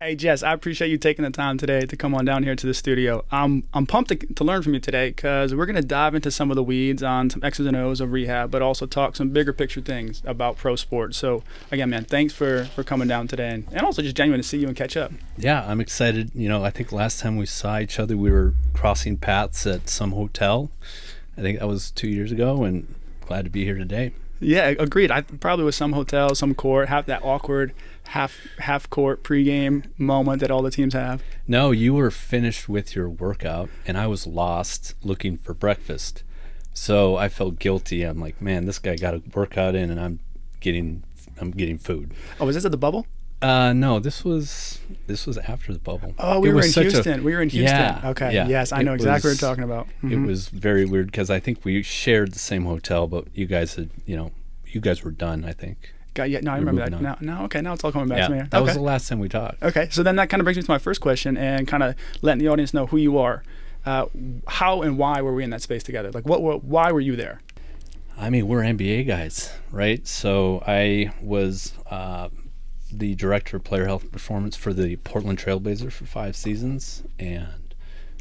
Hey Jess, I appreciate you taking the time today to come on down here to the studio. I'm pumped to learn from you today because we're going to dive into some of the weeds on some X's and O's of rehab, but also talk some bigger picture things about pro sports. So again, man, thanks for coming down today and also just genuine to see you and catch up. Yeah, I'm excited. I think last time we saw each other, we were crossing paths at some hotel. I think that was 2 years ago, and glad to be here today. Yeah, agreed. I probably was some hotel, some court, have that awkward half court pregame moment that all the teams have. No, you were finished with your workout, and I was lost looking for breakfast. So I felt guilty. I'm like, man, this guy got a workout in, and I'm getting food. Oh, was this at the bubble? No, this was after the bubble. Oh, we were in Houston. Yeah. Okay. Yeah. Yes, I know exactly what you're talking about. It was very weird because I think we shared the same hotel, but you guys were done, I think. No, I remember that. Now it's all coming back to me. That was the last time we talked. Okay, so then that kind of brings me to my first question and kind of letting the audience know who you are. How and why were we in that space together? Like, why were you there? I mean, we're NBA guys, right? So I was the director of player health and performance for the Portland Trailblazers for 5 seasons, and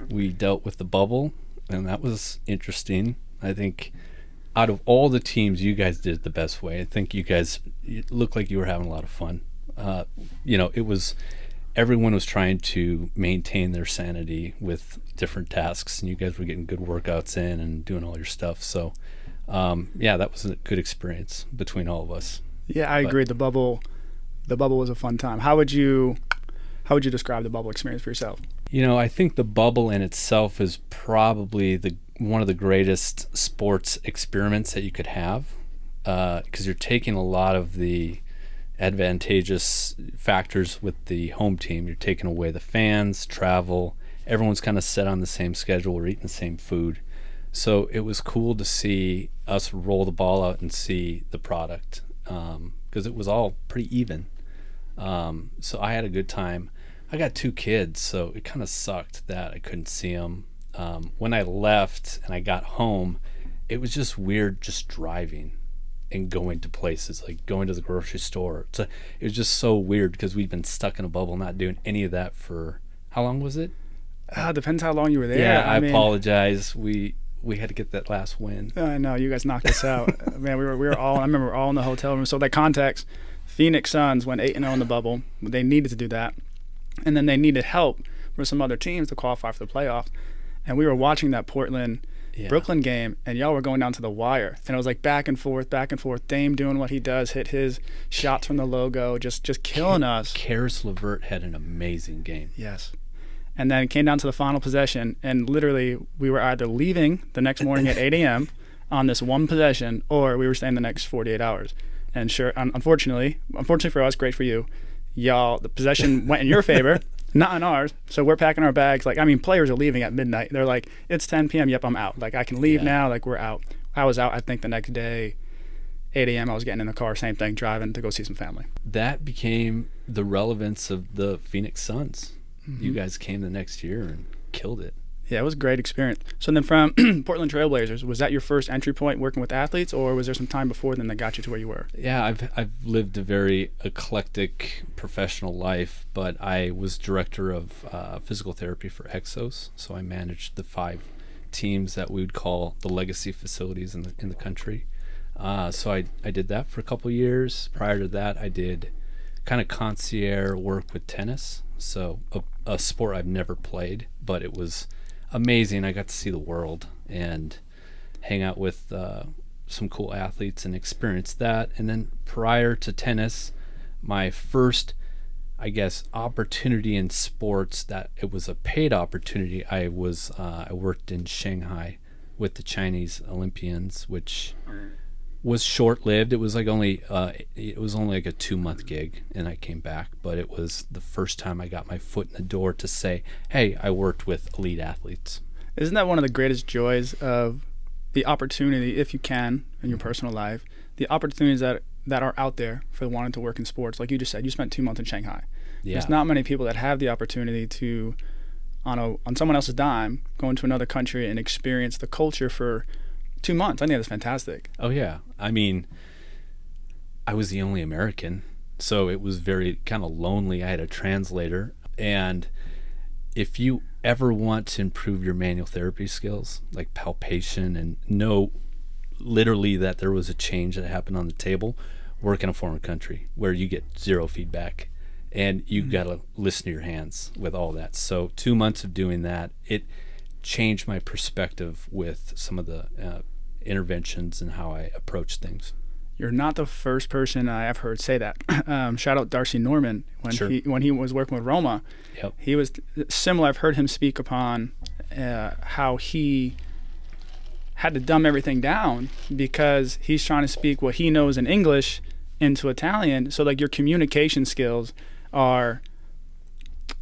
we dealt with the bubble, and that was interesting. I think out of all the teams, you guys did it the best way. I think you looked like you were having a lot of fun. Everyone was trying to maintain their sanity with different tasks, and you guys were getting good workouts in and doing all your stuff. So, that was a good experience between all of us. Yeah, I agree. The bubble was a fun time. How would you describe the bubble experience for yourself? I think the bubble in itself is probably one of the greatest sports experiments that you could have, because you're taking a lot of the advantageous factors with the home team. You're taking away the fans, travel. Everyone's kind of set on the same schedule. We're eating the same food. So it was cool to see us roll the ball out and see the product, because it was all pretty even. So I had a good time. I got 2 kids, so it kind of sucked that I couldn't see them. When I left and I got home, it was just weird just driving and going to places, like going to the grocery store. It was just so weird because we'd been stuck in a bubble, not doing any of that for, how long was it? Depends how long you were there. Yeah, I apologize. We had to get that last win. I know, you guys knocked us out. Man, we were all, I remember we were all in the hotel room. So that context, Phoenix Suns went 8-0 in the bubble. They needed to do that. And then they needed help for some other teams to qualify for the playoff. And we were watching that Portland-Brooklyn game, and y'all were going down to the wire. And it was like back and forth. Dame doing what he does, hit his shots from the logo, just killing us. Karis LeVert had an amazing game. Yes. And then it came down to the final possession, and literally we were either leaving the next morning at 8 a.m. on this one possession, or we were staying the next 48 hours. And sure, unfortunately for us, great for you, y'all, the possession went in your favor, not in ours. So we're packing our bags. Players are leaving at midnight. They're like, it's 10 p.m. Yep, I'm out. Like, I can leave now. Like, we're out. I was out, I think, the next day, 8 a.m. I was getting in the car, same thing, driving to go see some family. That became the relevance of the Phoenix Suns. Mm-hmm. You guys came the next year and killed it. Yeah, it was a great experience. So then from Portland Trailblazers, was that your first entry point working with athletes, or was there some time before then that got you to where you were? Yeah, I've lived a very eclectic professional life, but I was director of physical therapy for Exos, so I managed the 5 teams that we would call the legacy facilities in the country. So I did that for a couple years. Prior to that, I did kind of concierge work with tennis, so a sport I've never played, but it was amazing. I got to see the world and hang out with some cool athletes and experience that. And then prior to tennis, my first, I guess, opportunity in sports that it was a paid opportunity, I worked in Shanghai with the Chinese Olympians, which was short-lived. It was only like a 2-month gig, and I came back. But it was the first time I got my foot in the door to say, hey, I worked with elite athletes. Isn't that one of the greatest joys of the opportunity, if you can, in your personal life, the opportunities that are out there for wanting to work in sports? Like you just said, you spent 2 months in Shanghai. Yeah. There's not many people that have the opportunity to, on someone else's dime, go into another country and experience the culture for 2 months. I think that's fantastic. Oh, yeah. I mean, I was the only American So it was very kind of lonely. I had a translator. And if you ever want to improve your manual therapy skills, like palpation, and know literally that there was a change that happened on the table, work in a foreign country where you get zero feedback and you got to listen to your hands with all that. So 2 months of doing that, it changed my perspective with some of the interventions and how I approach things. You're not the first person I have heard say that. Shout out Darcy Norman when he was working with Roma. Yep. He was similar. I've heard him speak upon how he had to dumb everything down because he's trying to speak what he knows in English into Italian. So like your communication skills are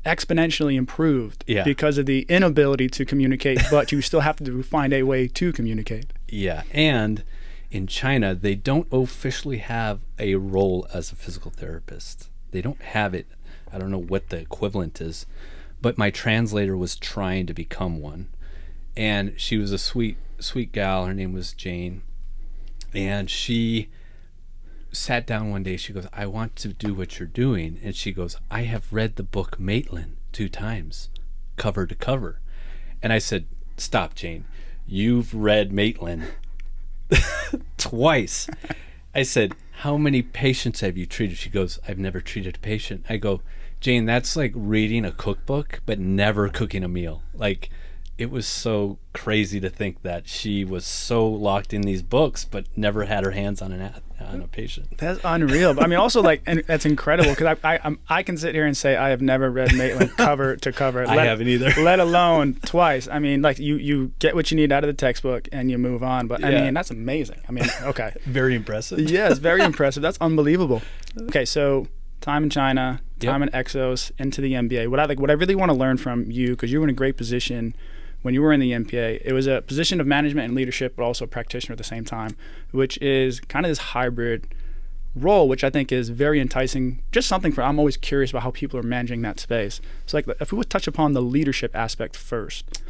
exponentially improved because of the inability to communicate, but you still have to find a way to communicate. Yeah, and in China, they don't officially have a role as a physical therapist. They don't have it. I don't know what the equivalent is, but my translator was trying to become one. And she was a sweet gal. Her name was Jane. And she sat down one day. She goes, I want to do what you're doing. And she goes, I have read the book Maitland 2 times, cover to cover. And I said, stop, Jane. You've read Maitland twice. I said, how many patients have you treated? She goes, I've never treated a patient. I go, Jane, that's like reading a cookbook but never cooking a meal. Like, it was so crazy to think that she was so locked in these books but never had her hands on a patient. That's unreal. I mean, also, like, and that's incredible because I can sit here and say I have never read Maitland cover to cover. I haven't either. Let alone twice. I mean, like, you get what you need out of the textbook and you move on. But, I mean, that's amazing. I mean, okay. Very impressive. Yes, very impressive. That's unbelievable. Okay, so time in China, time in Exos, into the MBA. What I really want to learn from you, because you were in a great position when you were in the MPA, it was a position of management and leadership, but also a practitioner at the same time, which is kind of this hybrid role, which I think is very enticing. Just something I'm always curious about how people are managing that space. So like, if we would touch upon the leadership aspect first,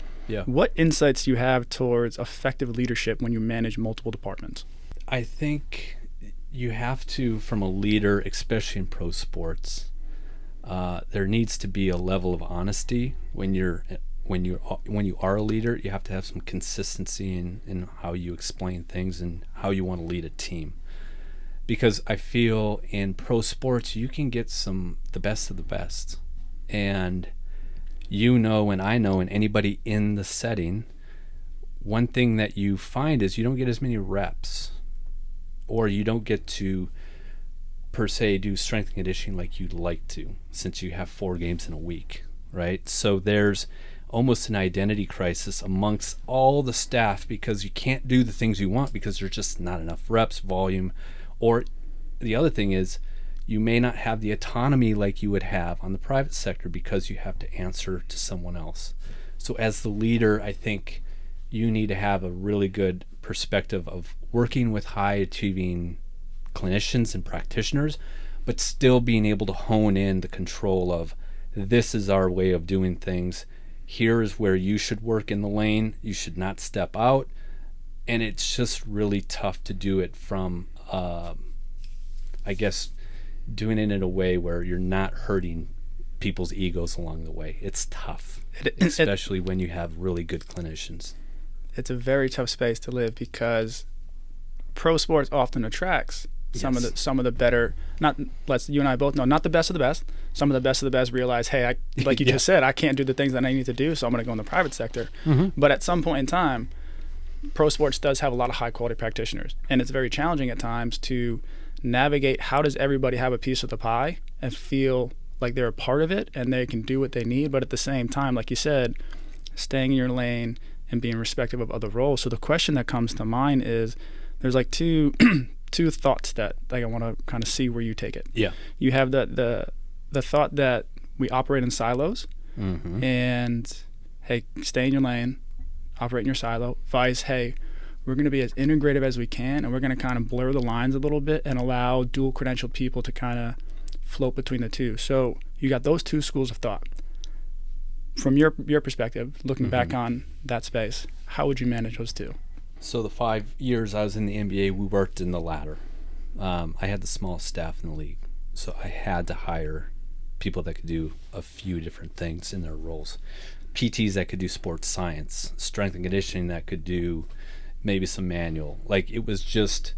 what insights do you have towards effective leadership when you manage multiple departments? I think you have to, from a leader, especially in pro sports, there needs to be a level of honesty when you are a leader. You have to have some consistency in how you explain things and how you want to lead a team. Because I feel in pro sports you can get the best of the best, and and I know, and anybody in the setting, one thing that you find is you don't get as many reps, or you don't get to per se do strength and conditioning like you'd like to, since you have 4 games in a week, right? So there's almost an identity crisis amongst all the staff because you can't do the things you want because there's just not enough reps, volume. Or the other thing is you may not have the autonomy like you would have on the private sector because you have to answer to someone else. So as the leader, I think you need to have a really good perspective of working with high achieving clinicians and practitioners, but still being able to hone in the control of, this is our way of doing things. Here is where you should work in the lane. You should not step out. And it's just really tough to do it from, I guess, doing it in a way where you're not hurting people's egos along the way. It's tough, especially when you have really good clinicians. It's a very tough space to live because pro sports often attracts some of the better, you and I both know, not the best of the best. Some of the best realize, hey, like you just said, I can't do the things that I need to do, so I'm going to go in the private sector. But at some point in time, pro sports does have a lot of high quality practitioners, and it's very challenging at times to navigate how does everybody have a piece of the pie and feel like they're a part of it and they can do what they need, but at the same time, like you said, staying in your lane and being respectful of other roles. So the question that comes to mind is, there's like two thoughts that like I want to kind of see where you take it. Yeah. You have the thought that we operate in silos, and hey, stay in your lane, operate in your silo. Vice, hey, we're going to be as integrative as we can, and we're going to kind of blur the lines a little bit and allow dual credentialed people to kind of float between the two. So you got those two schools of thought. From your perspective, looking back on that space, how would you manage those two? So the 5 years I was in the NBA, we worked in the latter. I had the smallest staff in the league. So I had to hire people that could do a few different things in their roles. PTs that could do sports science, strength and conditioning that could do maybe some manual. Like, it was just,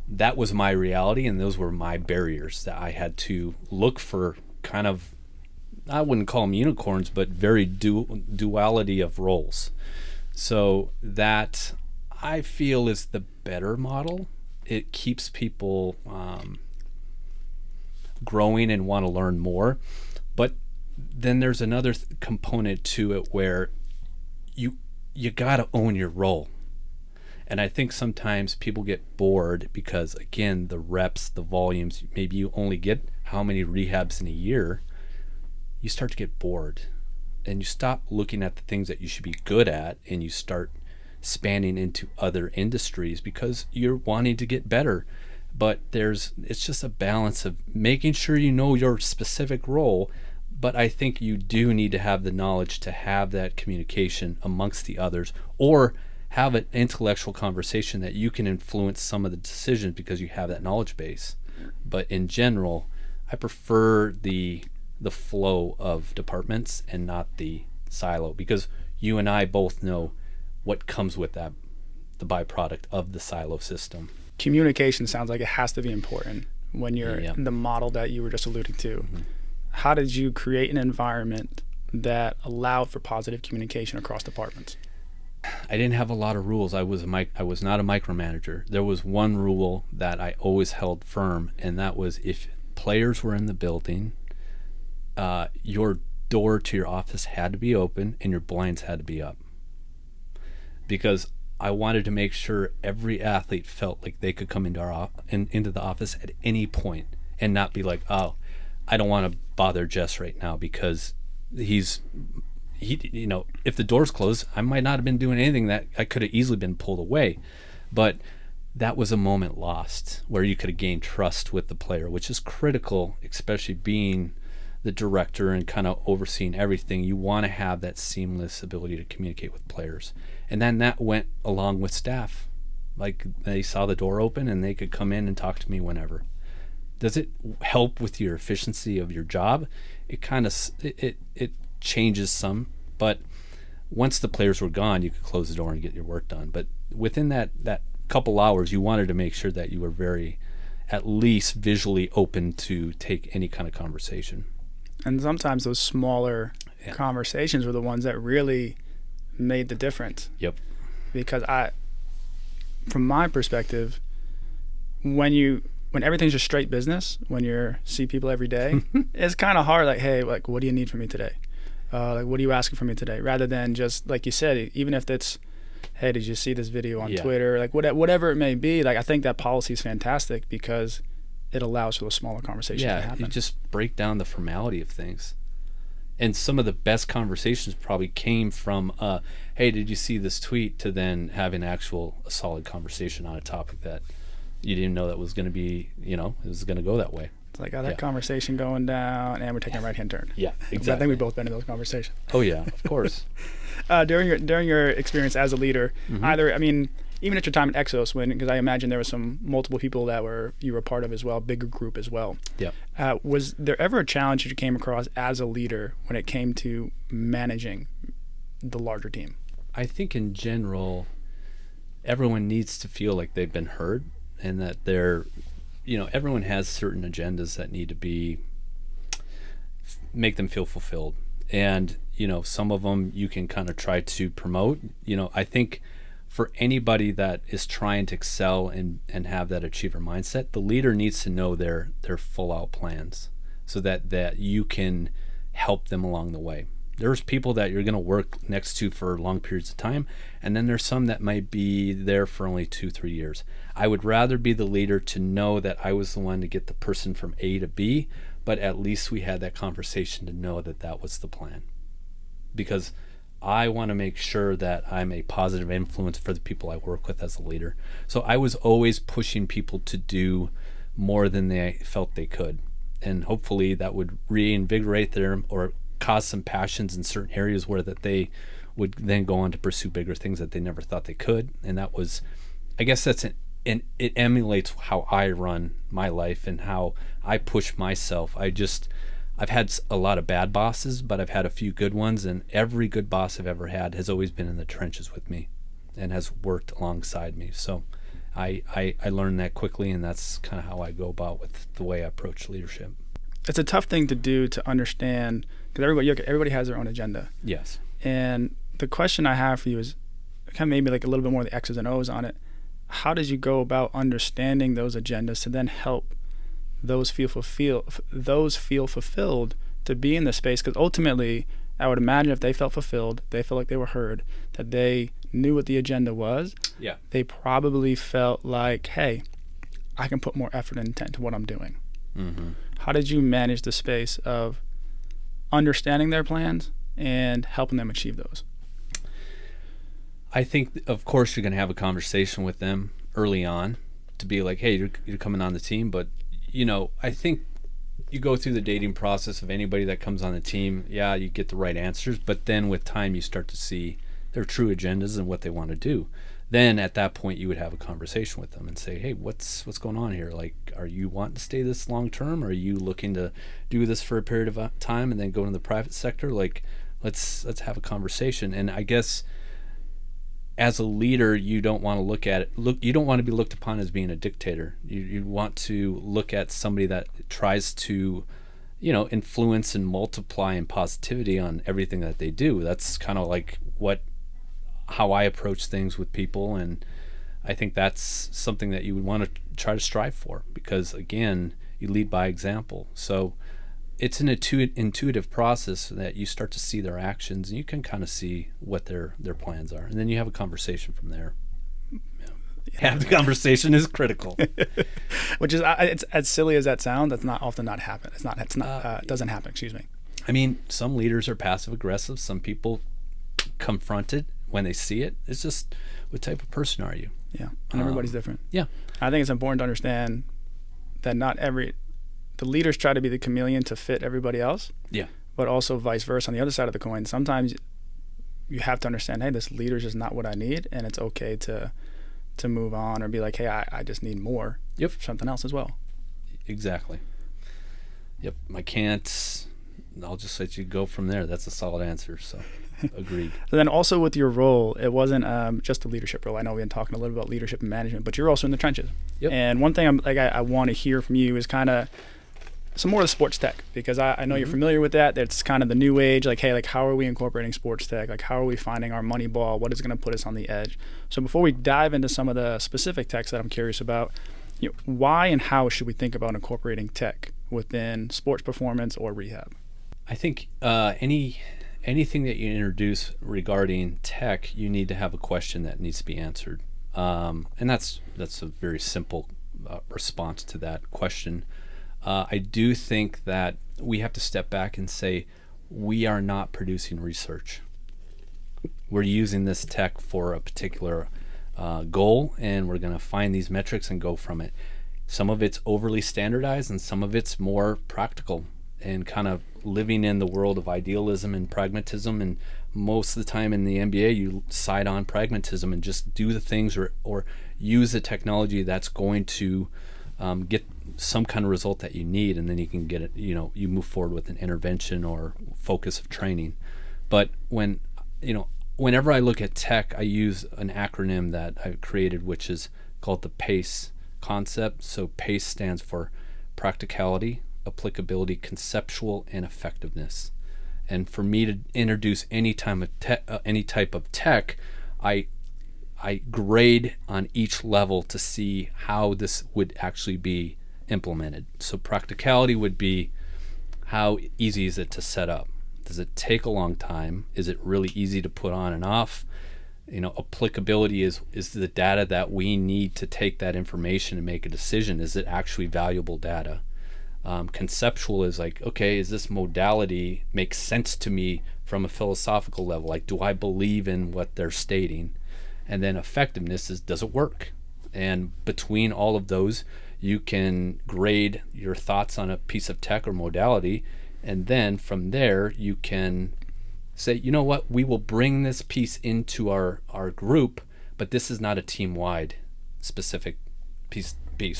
that was my reality, and those were my barriers that I had to look for. Kind of, I wouldn't call them unicorns, but very duality of roles. So that, I feel, is the better model. It keeps people growing and want to learn more. But then there's another component to it where you got to own your role. And I think sometimes people get bored because, again, the reps, the volumes, maybe you only get how many rehabs in a year. You start to get bored, and you stop looking at the things that you should be good at, and you start spanning into other industries because you're wanting to get better. But it's just a balance of making sure you know your specific role. But I think you do need to have the knowledge to have that communication amongst the others, or have an intellectual conversation that you can influence some of the decisions because you have that knowledge base. But in general, I prefer the flow of departments and not the silo, because you and I both know what comes with that, the byproduct of the silo system. Communication sounds like it has to be important when you're in the model that you were just alluding to. Mm-hmm. How did you create an environment that allowed for positive communication across departments? I didn't have a lot of rules. I was not a micromanager. There was one rule that I always held firm, and that was, if players were in the building, your door to your office had to be open and your blinds had to be up. Because I wanted to make sure every athlete felt like they could come into the office at any point and not be like, oh, I don't want to bother Jess right now because he, if the door's closed, I might not have been doing anything that I could have easily been pulled away. But that was a moment lost where you could have gained trust with the player, which is critical, especially being the director and kind of overseeing everything. You want to have that seamless ability to communicate with players. And then that went along with staff. Like, they saw the door open and they could come in and talk to me whenever. Does it help with your efficiency of your job? It kind of it changes some, but once the players were gone, you could close the door and get your work done. But within that couple hours, you wanted to make sure that you were very, at least visually open to take any kind of conversation. And sometimes those smaller conversations were the ones that really made the difference. Yep. Because from my perspective, when everything's just straight business, when you see people every day, it's kind of hard. Like, hey, like, what do you need from me today? Like, what are you asking from me today? Rather than just, like you said, even if it's, hey, did you see this video on Twitter? Like, whatever it may be. Like, I think that policy is fantastic because it allows for those smaller conversations to happen. You just break down the formality of things. And some of the best conversations probably came from, hey, did you see this tweet, to then having a solid conversation on a topic that you didn't know that was going to be, it was going to go that way. It's like, that conversation going down, and we're taking a right-hand turn. Yeah, exactly. I think we've both been in those conversations. Oh, yeah, of course. During your experience as a leader, even at your time at Exos, because I imagine there were some multiple people that you were part of as well, bigger group as well. Yeah. Was there ever a challenge that you came across as a leader when it came to managing the larger team? I think in general, everyone needs to feel like they've been heard, and that everyone has certain agendas that need to make them feel fulfilled. And, some of them you can kind of try to promote. I think for anybody that is trying to excel and have that achiever mindset, the leader needs to know their full out plans so that you can help them along the way. There's people that you're going to work next to for long periods of time, and then there's some that might be there for only 2-3 years. I would rather be the leader to know that I was the one to get the person from A to B, but at least we had that conversation to know that was the plan. Because I want to make sure that I'm a positive influence for the people I work with as a leader. So I was always pushing people to do more than they felt they could. And hopefully that would reinvigorate them or cause some passions in certain areas where that they would then go on to pursue bigger things that they never thought they could. And that was, I guess that's and it emulates how I run my life and how I push myself. I've had a lot of bad bosses, but I've had a few good ones, and every good boss I've ever had has always been in the trenches with me and has worked alongside me. So I learned that quickly, and that's kind of how I go about with the way I approach leadership. It's a tough thing to do, to understand, because everybody has their own agenda. Yes. And the question I have for you is kind of maybe like a little bit more of the X's and O's on it. How did you go about understanding those agendas to then help those feel fulfilled to be in the space? Because ultimately, I would imagine if they felt fulfilled, they felt like they were heard, that they knew what the agenda was. Yeah. They probably felt like, hey, I can put more effort and intent to what I'm doing. Mm-hmm. How did you manage the space of understanding their plans and helping them achieve those? I think, of course, you're going to have a conversation with them early on to be like, hey, you're coming on the team. But, I think you go through the dating process of anybody that comes on the team. Yeah, you get the right answers. But then with time, you start to see their true agendas and what they want to do. Then at that point, you would have a conversation with them and say, hey, what's going on here? Like, are you wanting to stay this long term? Or are you looking to do this for a period of time and then go into the private sector? Like, let's have a conversation. And I guess as a leader, you don't want to you don't want to be looked upon as being a dictator. You want to look at somebody that tries to, influence and multiply in positivity on everything that they do. That's kind of like how I approach things with people, and I think that's something that you would want to try to strive for, because again, you lead by example. So it's an intuitive process that you start to see their actions, and you can kind of see what their plans are, and then you have a conversation from there. Have the conversation is critical. Which is, it's as silly as that sounds. That's not often not happen. It doesn't happen. Excuse me. I mean, some leaders are passive aggressive. Some people confront it when they see it. It's just, what type of person are you? Yeah, and everybody's different. Yeah, I think it's important to understand that the leaders try to be the chameleon to fit everybody else. Yeah. But also vice versa on the other side of the coin. Sometimes you have to understand, hey, this leader is just not what I need, and it's okay to move on or be like, hey, I just need more. Yep. Something else as well. Exactly. Yep. I'll just let you go from there. That's a solid answer. So agreed. So then also with your role, it wasn't just a leadership role. I know we've been talking a little about leadership and management, but you're also in the trenches. Yep. And one thing I want to hear from you is kind of some more of the sports tech, because I know you're familiar with that. That's kind of the new age. Like, hey, like how are we incorporating sports tech? Like how are we finding our money ball? What is going to put us on the edge? So before we dive into some of the specific techs that I'm curious about, why and how should we think about incorporating tech within sports performance or rehab? I think anything that you introduce regarding tech, you need to have a question that needs to be answered, and that's a very simple response to that question. I do think that we have to step back and say, we are not producing research. We're using this tech for a particular goal, and we're going to find these metrics and go from it. Some of it's overly standardized, and some of it's more practical and kind of living in the world of idealism and pragmatism. And most of the time in the NBA, you side on pragmatism and just do the things or use the technology that's going to get some kind of result that you need, and then you can get it, you move forward with an intervention or focus of training. But whenever I look at tech, I use an acronym that I've created, which is called the PACE concept. So PACE stands for practicality, applicability, conceptual, and effectiveness. And for me to introduce any type of tech, I grade on each level to see how this would actually be implemented. So practicality would be, how easy is it to set up? Does it take a long time? Is it really easy to put on and off? Applicability is the data that we need to take that information and make a decision. Is it actually valuable data? Conceptual is like, okay, is this modality make sense to me from a philosophical level? Like, do I believe in what they're stating? And then effectiveness is, does it work? And between all of those, you can grade your thoughts on a piece of tech or modality, and then from there you can say, you know what, we will bring this piece into our group, but this is not a team-wide specific piece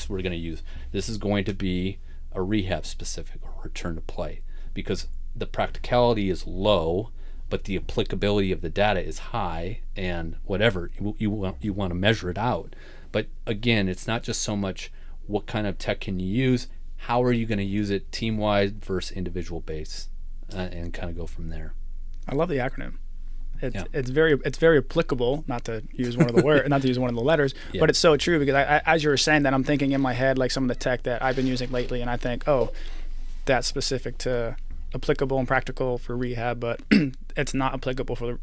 we're going to use. This is going to be a rehab specific or return to play, because the practicality is low, but the applicability of the data is high, and whatever you want to measure it out. But again, it's not just so much what kind of tech can you use, how are you going to use it team-wide versus individual base, and kind of go from there. I love the acronym. It's very applicable. Not to use one of the not to use one of the letters, but it's so true, because I, as you were saying that, I'm thinking in my head like some of the tech that I've been using lately, and I think, oh, that's specific to applicable and practical for rehab, but it's not applicable for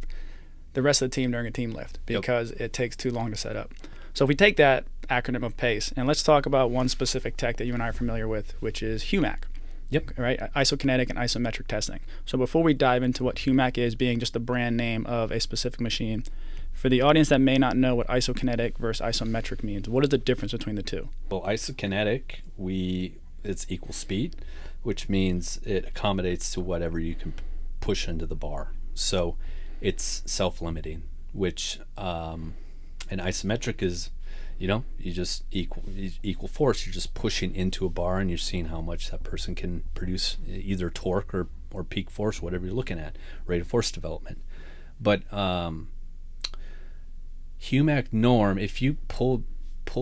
the rest of the team during a team lift, because it takes too long to set up. So if we take that acronym of PACE, and let's talk about one specific tech that you and I are familiar with, which is HUMAC. Yep. Right? Isokinetic and isometric testing. So before we dive into what HUMAC is, being just the brand name of a specific machine, for the audience that may not know what isokinetic versus isometric means, what is the difference between the two? Well, isokinetic, it's equal speed, which means it accommodates to whatever you can push into the bar. So it's self-limiting, which and isometric is, you just equal force. You're just pushing into a bar, and you're seeing how much that person can produce, either torque or peak force, whatever you're looking at, rate of force development. But HUMAC norm, if you pulled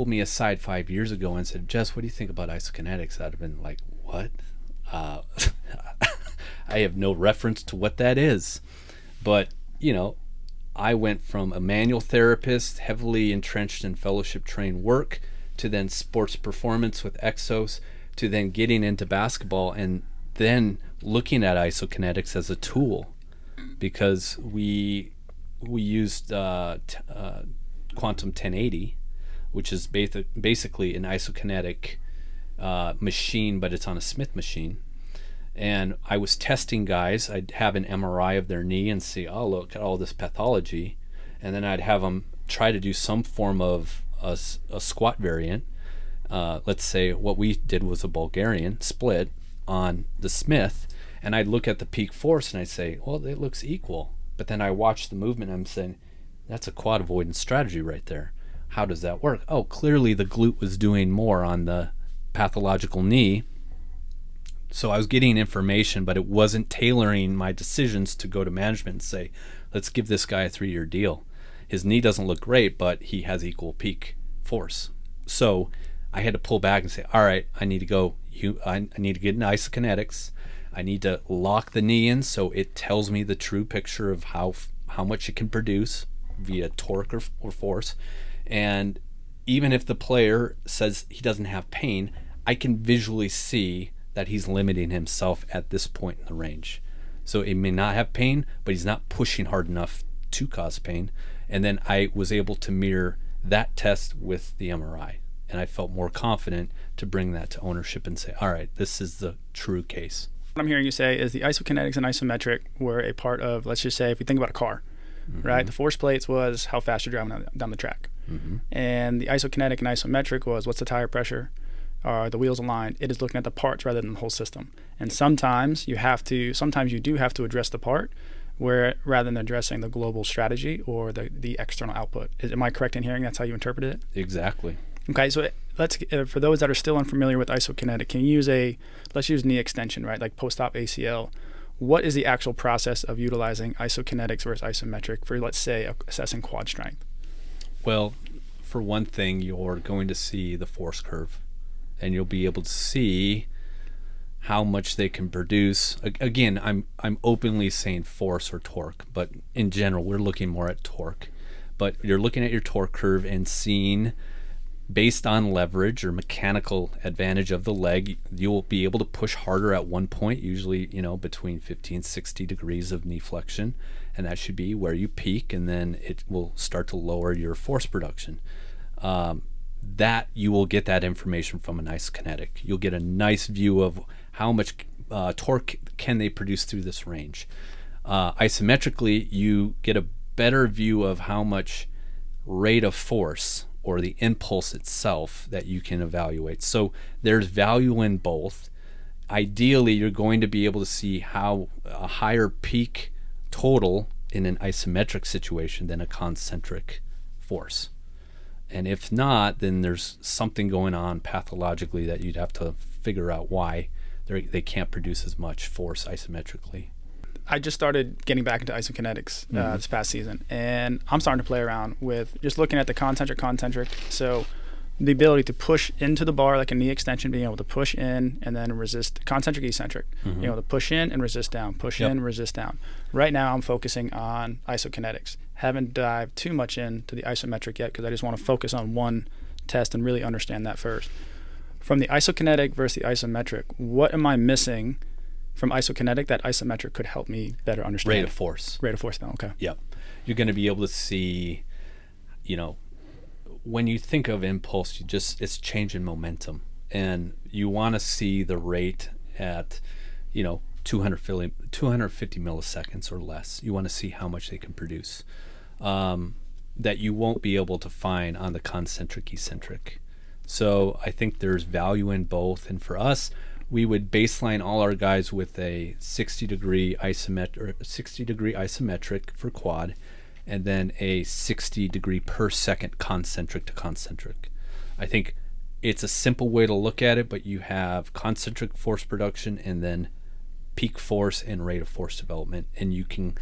me aside 5 years ago and said, Jess, what do you think about isokinetics? I'd have been like, what? I have no reference to what that is. But, I went from a manual therapist, heavily entrenched in fellowship trained work, to then sports performance with Exos, to then getting into basketball, and then looking at isokinetics as a tool, because we used Quantum 1080, which is basically an isokinetic machine, but it's on a Smith machine. And I was testing guys. I'd have an MRI of their knee and see, oh, look at all this pathology. And then I'd have them try to do some form of a squat variant. Let's say what we did was a Bulgarian split on the Smith. And I'd look at the peak force and I'd say, well, it looks equal. But then I watched the movement and I'm saying, that's a quad avoidance strategy right there. How does that work? Oh, clearly the glute was doing more on the pathological knee. So I was getting information, but it wasn't tailoring my decisions to go to management and say, let's give this guy a 3-year deal. His knee doesn't look great, but he has equal peak force. So I had to pull back and say, all right, I need to go. I need to get into isokinetics. I need to lock the knee in so it tells me the true picture of how much it can produce via torque or force. And even if the player says he doesn't have pain, I can visually see that he's limiting himself at this point in the range. So he may not have pain, but he's not pushing hard enough to cause pain. And then I was able to mirror that test with the MRI. And I felt more confident to bring that to ownership and say, all right, this is the true case. What I'm hearing you say is the isokinetics and isometric were a part of, let's just say, if we think about a car, right? The force plates was how fast you're driving down the track. And the isokinetic and isometric was what's the tire pressure? Are the wheels aligned? It is looking at the parts rather than the whole system. And sometimes you do have to address the part rather than addressing the global strategy or the external output. Am I correct in hearing that's how you interpret it? Exactly. Okay, so let's for those that are still unfamiliar with isokinetic, let's use knee extension, right? Like post-op ACL. What is the actual process of utilizing isokinetics versus isometric for, let's say, assessing quad strength? Well, for one thing, you're going to see the force curve. And you'll be able to see how much they can produce. Again, I'm openly saying force or torque, but in general, we're looking more at torque. But you're looking at your torque curve and seeing, based on leverage or mechanical advantage of the leg, you'll be able to push harder at one point, usually between 50 and 60 degrees of knee flexion, and that should be where you peak, and then it will start to lower your force production. That you will get that information from an isokinetic. You'll get a nice view of how much torque can they produce through this range. Isometrically, you get a better view of how much rate of force or the impulse itself that you can evaluate. So there's value in both. Ideally, you're going to be able to see how a higher peak total in an isometric situation than a concentric force. And if not, then there's something going on pathologically that you'd have to figure out why they can't produce as much force isometrically. I just started getting back into isokinetics this past season, and I'm starting to play around with just looking at the concentric. So the ability to push into the bar like a knee extension, being able to push in and then resist, concentric eccentric, being able to push in and resist down, push in, resist down. Right now I'm focusing on isokinetics. Haven't dived too much into the isometric yet because I just want to focus on one test and really understand that first. From the isokinetic versus the isometric, what am I missing from isokinetic that isometric could help me better understand? Rate of force. Rate of force now, okay. Yep. You're going to be able to see, when you think of impulse, it's change in momentum. And you want to see the rate at, 250 milliseconds or less. You want to see how much they can produce. That you won't be able to find on the concentric eccentric. So I think there's value in both. And for us, we would baseline all our guys with a 60-degree isometric for quad, and then a 60-degree per second concentric to concentric. I think it's a simple way to look at it, but you have concentric force production and then peak force and rate of force development, and you can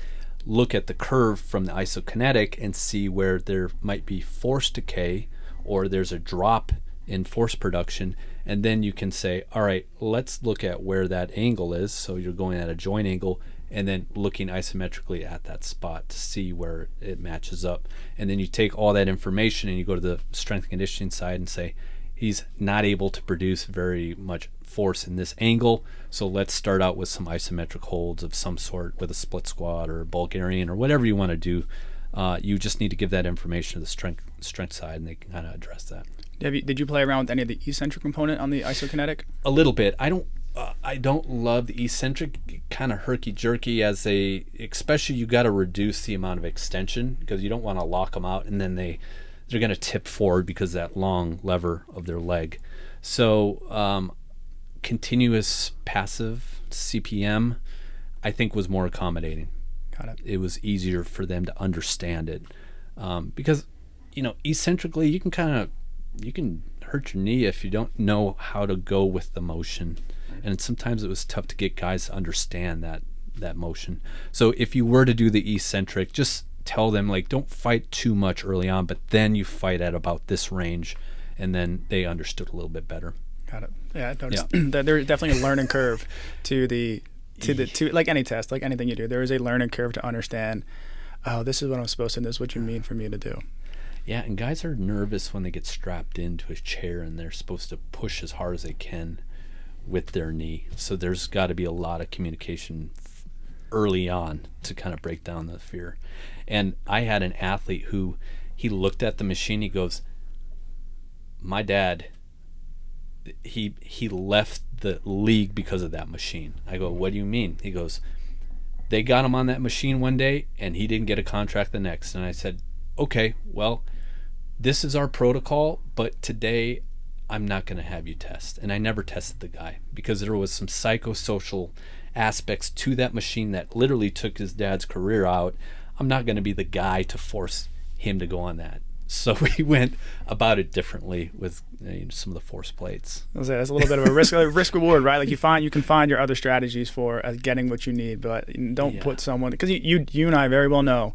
look at the curve from the isokinetic and see where there might be force decay or there's a drop in force production, and then you can say, all right, let's look at where that angle is. So you're going at a joint angle and then looking isometrically at that spot to see where it matches up. And then you take all that information and you go to the strength and conditioning side and say, he's not able to produce very much force in this angle, so let's start out with some isometric holds of some sort with a split squat or Bulgarian or whatever you want to do. You just need to give that information to the strength side, and they can kind of address that. Did you play around with any of the eccentric component on the isokinetic? A little bit. I don't love the eccentric, kind of herky-jerky especially you got to reduce the amount of extension because you don't want to lock them out and then they're going to tip forward because of that long lever of their leg. So continuous passive CPM, I think, was more accommodating. Got it. It was easier for them to understand it because, eccentrically you can hurt your knee if you don't know how to go with the motion. And sometimes it was tough to get guys to understand that motion. So if you were to do the eccentric, just tell them, don't fight too much early on, but then you fight at about this range, and then they understood a little bit better. Got it. Yeah, I noticed that there's definitely a learning curve to like any test, like anything you do. There is a learning curve to understand, oh, this is what I'm supposed to do, this is what you mean for me to do. Yeah, and guys are nervous when they get strapped into a chair and they're supposed to push as hard as they can with their knee. So there's got to be a lot of communication early on to kind of break down the fear. And I had an athlete who, he looked at the machine, he goes, my dad, he left the league because of that machine. I go, what do you mean? He goes, they got him on that machine one day and he didn't get a contract the next. And I said, okay, well, this is our protocol, but today I'm not going to have you test. And I never tested the guy because there was some psychosocial aspects to that machine that literally took his dad's career out. I'm not going to be the guy to force him to go on that. So we went about it differently with some of the force plates. That's a little bit of a risk reward, right? Like you can find your other strategies for getting what you need, but don't put someone, because you and I very well know,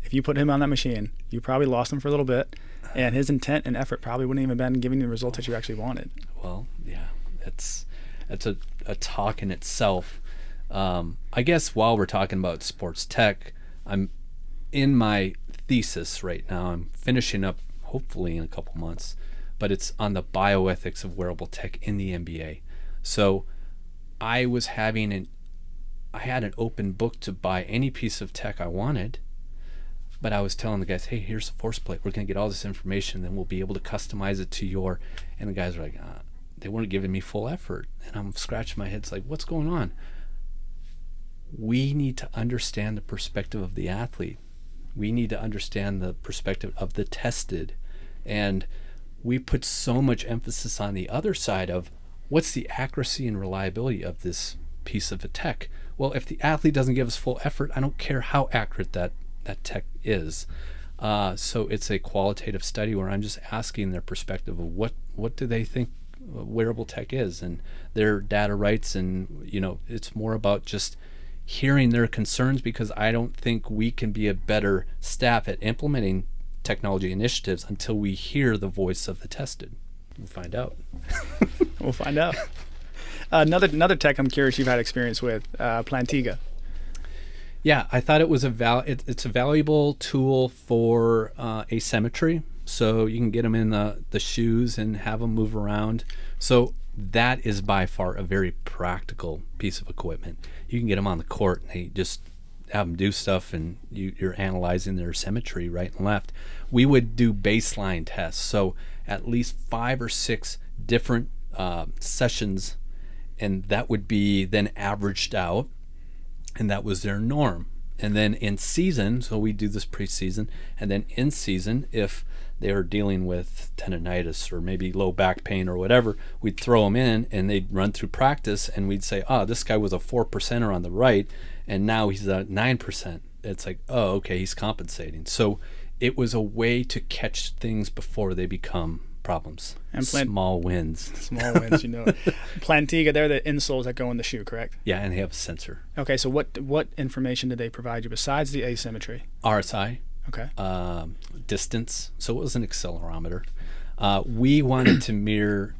if you put him on that machine, you probably lost him for a little bit, and his intent and effort probably wouldn't even been giving you the results that you actually wanted. Well, yeah, that's a talk in itself. I guess while we're talking about sports tech, I'm in my thesis right now. I'm finishing up hopefully in a couple months, but it's on the bioethics of wearable tech in the NBA. So I had an open book to buy any piece of tech I wanted, but I was telling the guys, hey, here's the force plate. We're going to get all this information, then we'll be able to customize it to and the guys were like, they weren't giving me full effort. And I'm scratching my head, it's like, what's going on? We need to understand the perspective of the athlete. We need to understand the perspective of the tested. And we put so much emphasis on the other side of what's the accuracy and reliability of this piece of a tech. Well, if the athlete doesn't give us full effort, I don't care how accurate that tech is. So it's a qualitative study where I'm just asking their perspective of what do they think wearable tech is and their data rights, and it's more about just hearing their concerns, because I don't think we can be a better staff at implementing technology initiatives until we hear the voice of the tested. We'll find out. We'll find out. Another tech I'm curious you've had experience with, Plantiga. Yeah, I thought it was it's a valuable tool for asymmetry. So you can get them in the shoes and have them move around. So that is by far a very practical piece of equipment. You can get them on the court and they just have them do stuff, and you're analyzing their symmetry right and left. We would do baseline tests. So at least 5 or 6 different sessions, and that would be then averaged out, and that was their norm. And then in season, so we do this preseason, and then in season, if they are dealing with tendonitis or maybe low back pain or whatever, we'd throw them in and they'd run through practice, and we'd say, this guy was a 4%er on the right and now he's at 9%. It's like, okay, he's compensating. So it was a way to catch things before they become problems. And small wins. Small wins, Plantiga, they're the insoles that go in the shoe, correct? Yeah, and they have a sensor. Okay, so what information did they provide you besides the asymmetry? RSI. Okay. Distance. So it was an accelerometer. We wanted to mirror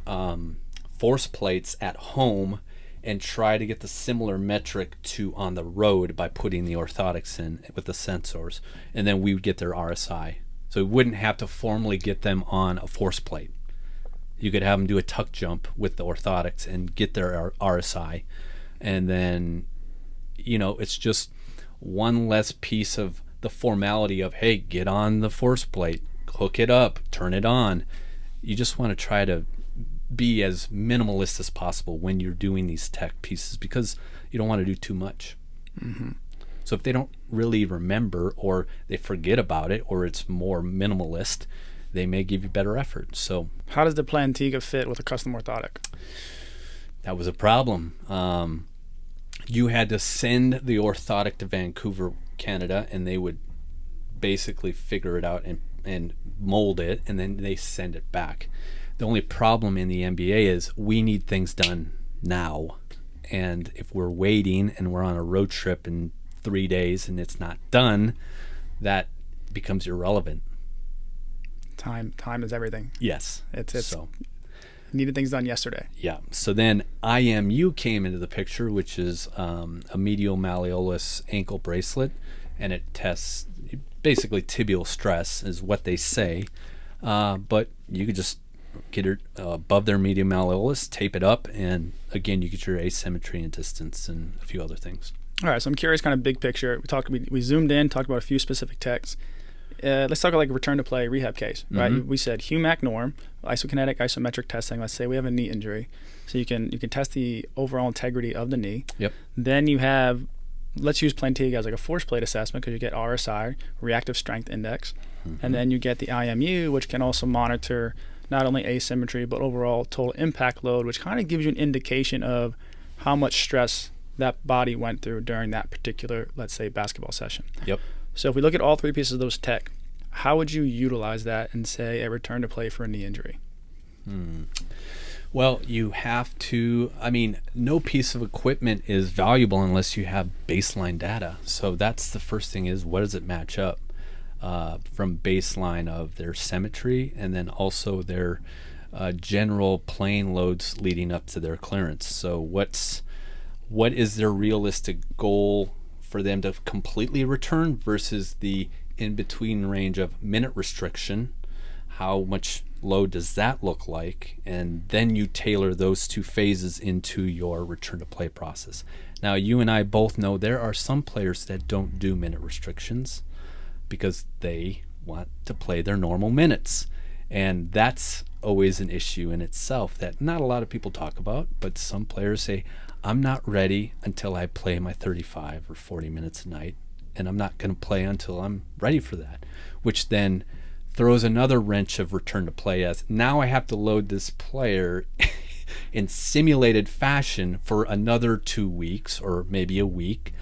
force plates at home and try to get the similar metric to on the road by putting the orthotics in with the sensors, and then we would get their RSI. So we wouldn't have to formally get them on a force plate. You could have them do a tuck jump with the orthotics and get their RSI, and then it's just one less piece of the formality of, hey, get on the force plate, hook it up, turn it on. You just want to try to be as minimalist as possible when you're doing these tech pieces, because you don't want to do too much. Mm-hmm. So if they don't really remember, or they forget about it, or it's more minimalist, they may give you better effort. So how does the Plantiga fit with a custom orthotic? That was a problem. You had to send the orthotic to Vancouver, Canada, and they would basically figure it out and mold it, and then they send it back. The only problem in the NBA is we need things done now. And if we're waiting and we're on a road trip in 3 days and it's not done, that becomes irrelevant. Time is everything. Yes. It's so needed things done yesterday. Yeah. So then IMU came into the picture, which is a medial malleolus ankle bracelet, and it tests basically tibial stress is what they say. But you could just get it above their medial malleolus, tape it up, and again you get your asymmetry and distance and a few other things. All right, so I'm curious, kind of big picture. We zoomed in, talked about a few specific techs. Let's talk about like a return to play rehab case, right? Mm-hmm. We said HUMAC norm, isokinetic, isometric testing. Let's say we have a knee injury, so you can test the overall integrity of the knee. Yep. Then you have, let's use Plantiga as like a force plate assessment, because you get RSI, reactive strength index, mm-hmm. and then you get the IMU, which can also monitor not only asymmetry but overall total impact load, which kind of gives you an indication of how much stress that body went through during that particular, let's say, basketball session. Yep. So if we look at all 3 pieces of those tech, how would you utilize that in, say, a return to play for a knee injury? Well, you have to, no piece of equipment is valuable unless you have baseline data. So that's the first thing, is what does it match up from baseline of their symmetry, and then also their general plane loads leading up to their clearance. So what is their realistic goal for them to completely return versus the in-between range of minute restriction? How much load does that look like? And then you tailor those 2 phases into your return to play process. Now, you and I both know there are some players that don't do minute restrictions because they want to play their normal minutes. And that's always an issue in itself that not a lot of people talk about, but some players say, I'm not ready until I play my 35 or 40 minutes a night, and I'm not going to play until I'm ready for that, which then throws another wrench of return to play, as now I have to load this player in simulated fashion for another 2 weeks or maybe a week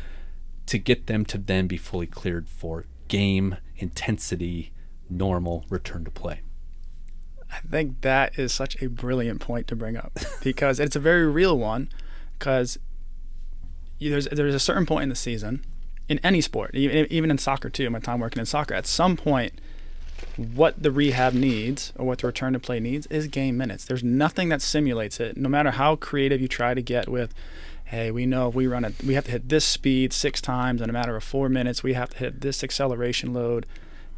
to get them to then be fully cleared for game intensity, normal return to play. I think that is such a brilliant point to bring up because it's a very real one. Because there's a certain point in the season, in any sport, even in soccer too, my time working in soccer, at some point, what the rehab needs or what the return to play needs is game minutes. There's nothing that simulates it, no matter how creative you try to get with, hey, we know if we have to hit this speed 6 times in a matter of 4 minutes, we have to hit this acceleration load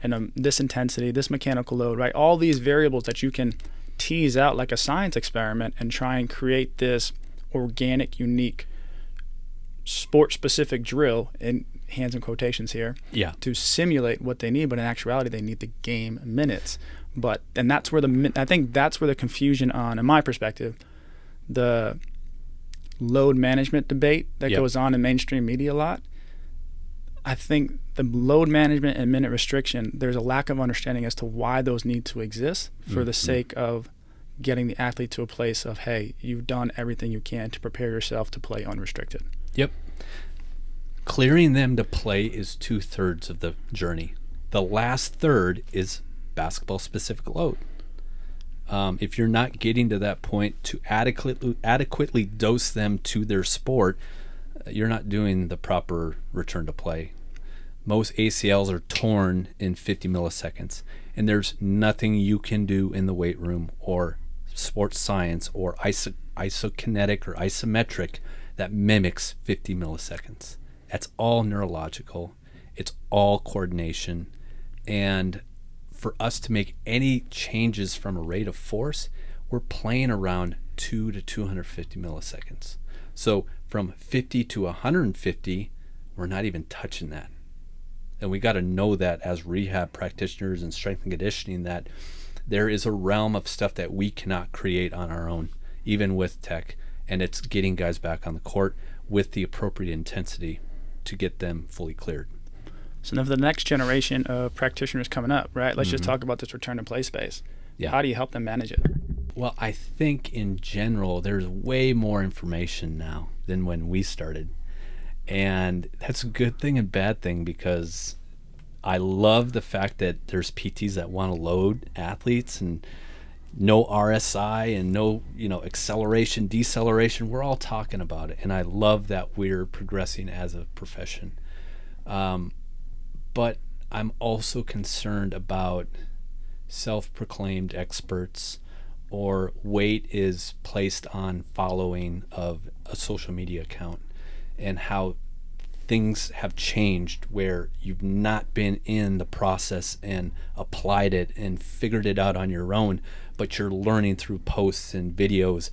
and this intensity, this mechanical load, right? All these variables that you can tease out like a science experiment and try and create this organic, unique, sport-specific drill, in hands and quotations here, to simulate what they need, but in actuality, they need the game minutes. And that's where I think that's where the confusion on, in my perspective, the load management debate that goes on in mainstream media a lot. I think the load management and minute restriction, there's a lack of understanding as to why those need to exist for the sake of getting the athlete to a place of, hey, you've done everything you can to prepare yourself to play unrestricted. Yep. Clearing them to play is 2/3 of the journey. The last third is basketball-specific load. If you're not getting to that point to adequately dose them to their sport, you're not doing the proper return to play. Most ACLs are torn in 50 milliseconds, and there's nothing you can do in the weight room or sports science or isokinetic or isometric that mimics 50 milliseconds. That's all neurological. It's all coordination. And for us to make any changes from a rate of force, we're playing around 2 to 250 milliseconds. So from 50 to 150, we're not even touching that. And we got to know that as rehab practitioners and strength and conditioning, that there is a realm of stuff that we cannot create on our own, even with tech. And it's getting guys back on the court with the appropriate intensity to get them fully cleared. So now for the next generation of practitioners coming up, right? Let's just talk about this return to play space. Yeah. How do you help them manage it? Well, I think in general, there's way more information now than when we started. And that's a good thing and bad thing, because I love the fact that there's PTs that want to load athletes and no RSI and no, acceleration, deceleration. We're all talking about it. And I love that we're progressing as a profession. But I'm also concerned about self-proclaimed experts, or weight is placed on following of a social media account, and how things have changed where you've not been in the process and applied it and figured it out on your own, but you're learning through posts and videos.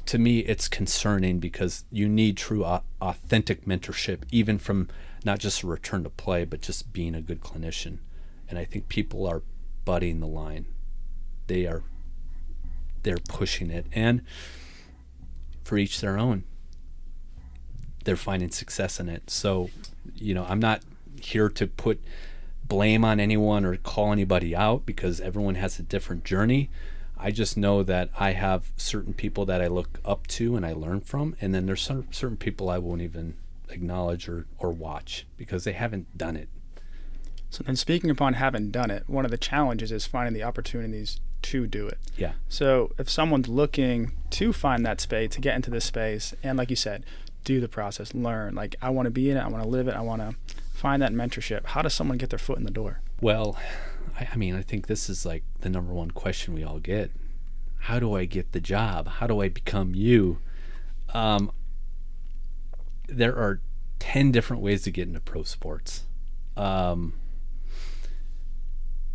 To me, it's concerning, because you need true authentic mentorship, even from not just a return to play, but just being a good clinician. And I think people are butting the line. They're pushing it, and for each their own. They're finding success in it. So, I'm not here to put blame on anyone or call anybody out, because everyone has a different journey. I just know that I have certain people that I look up to and I learn from, and then there's certain people I won't even acknowledge or watch because they haven't done it. So then, speaking upon having done it, one of the challenges is finding the opportunities to do it. Yeah. So if someone's looking to find that space, to get into this space, and like you said, do the process, learn, like, I want to be in it, I want to live it, I want to find that mentorship, how does someone get their foot in the door? Well, I think this is like the number one question we all get. How do I get the job? How do I become you? There are 10 different ways to get into pro sports.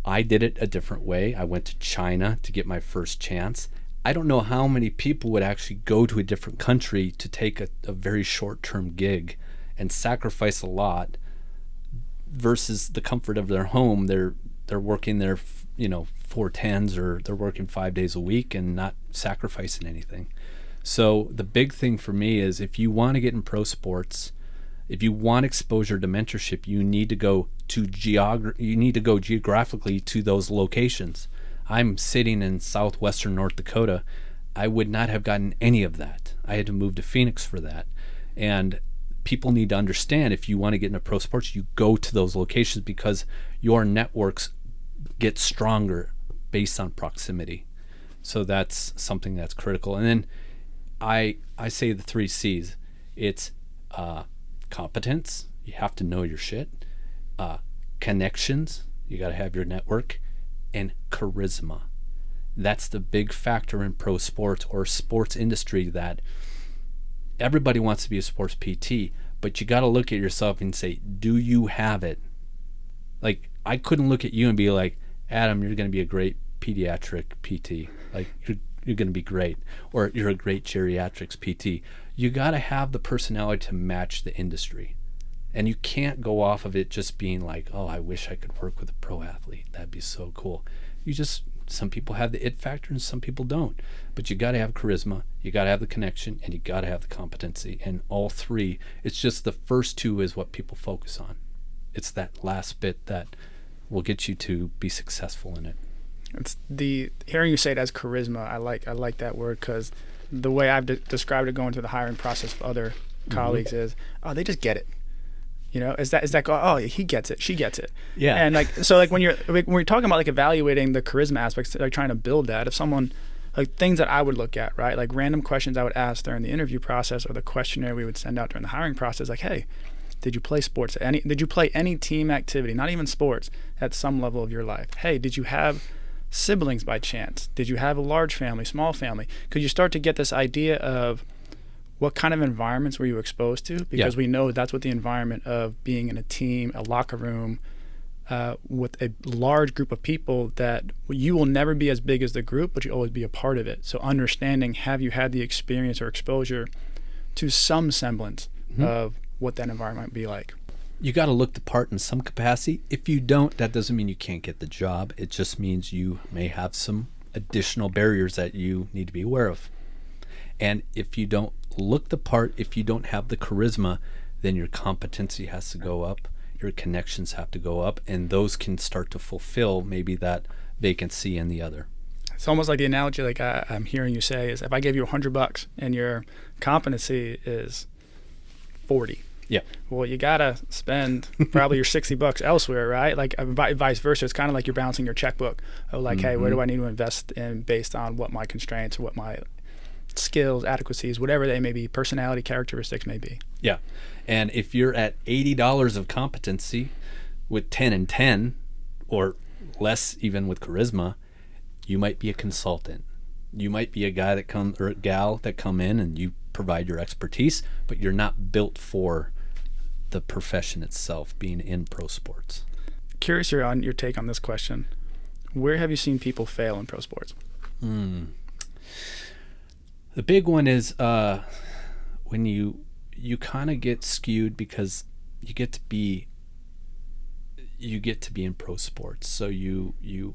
I did it a different way. I went to China to get my first chance. I don't know how many people would actually go to a different country to take a very short-term gig and sacrifice a lot versus the comfort of their home. They're working their 410s, or they're working 5 days a week and not sacrificing anything. So the big thing for me is, if you want to get in pro sports, if you want exposure to mentorship, you need to go geographically to those locations. I'm sitting in southwestern North Dakota. I would not have gotten any of that. I had to move to Phoenix for that. And people need to understand, if you want to get into pro sports, you go to those locations because your networks get stronger based on proximity. So that's something that's critical. And then I say the 3 C's. It's competence. You have to know your shit. Connections. You got to have your network. And charisma. That's the big factor in pro sports or sports industry, that everybody wants to be a sports PT, but you got to look at yourself and say, do you have it? Like, I couldn't look at you and be like, Adam, you're going to be a great pediatric PT. Like, you're going to be great. Or you're a great geriatrics PT. You got to have the personality to match the industry. And you can't go off of it just being like, oh, I wish I could work with a pro athlete. That'd be so cool. Some people have the it factor and some people don't. But you got to have charisma, you got to have the connection, and you got to have the competency. And all 3, it's just the first 2 is what people focus on. It's that last bit that will get you to be successful in it. It's hearing you say it as charisma. I like that word, because the way I've described it going through the hiring process of other colleagues is, oh, they just get it. Is that oh, he gets it, she gets it. Yeah. And when you're talking about like evaluating the charisma aspects, like trying to build that, if someone, like things that I would look at, right? Like random questions I would ask during the interview process or the questionnaire we would send out during the hiring process, like, hey, did you play sports? Did you play any team activity, not even sports, at some level of your life? Hey, did you have siblings by chance? Did you have a large family, small family? Could you start to get this idea of what kind of environments were you exposed to? Because we know that's what the environment of being in a team, a locker room, with a large group of people, that you will never be as big as the group, but you always be a part of it. So understanding, have you had the experience or exposure to some semblance of what that environment might be like? You got to look the part in some capacity. If you don't, that doesn't mean you can't get the job. It just means you may have some additional barriers that you need to be aware of. And if you don't look the part, if you don't have the charisma, then your competency has to go up, your connections have to go up, and those can start to fulfill maybe that vacancy in the other. It's almost like the analogy like I'm hearing you say is, if I gave you $100 and your competency is 40, yeah, well, you gotta spend probably your $60 elsewhere, right? Like vice versa. It's kind of like you're balancing your checkbook of like, hey, where do I need to invest in based on what my constraints or what my skills, adequacies, whatever they may be, personality characteristics may be. Yeah. And if you're at $80 of competency with 10 and 10, or less even with charisma, you might be a consultant. You might be a guy that or a gal that come in and you provide your expertise, but you're not built for the profession itself, being in pro sports. Curious on your take on this question. Where have you seen people fail in pro sports? The big one is when you kind of get skewed because you get to be in pro sports. So you've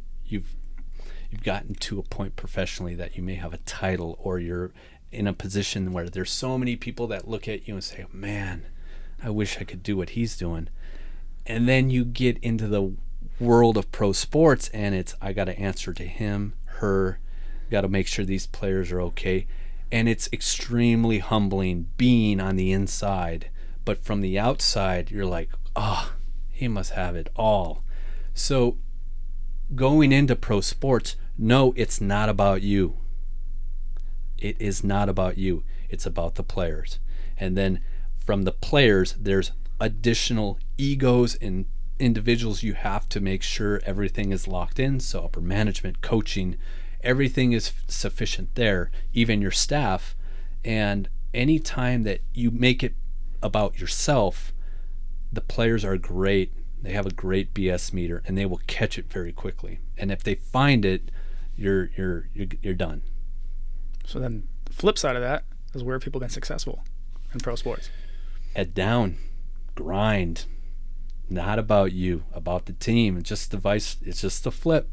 gotten to a point professionally that you may have a title, or you're in a position where there's so many people that look at you and say, man, I wish I could do what he's doing. And then you get into the world of pro sports and it's, I got to answer to him, her, got to make sure these players are okay. And it's extremely humbling being on the inside, but from the outside, you're like, oh, he must have it all. So going into pro sports, no, it's not about you. It is not about you. It's about the players. And then from the players, there's additional egos and individuals you have to make sure everything is locked in. So upper management, coaching, everything is sufficient there, even your staff. And any time that you make it about yourself, the players are great. They have a great BS meter and they will catch it very quickly. And if they find it, you're done. So then the flip side of that is where people have been successful in pro sports. Head down, grind. Not about you, about the team. It's just the flip.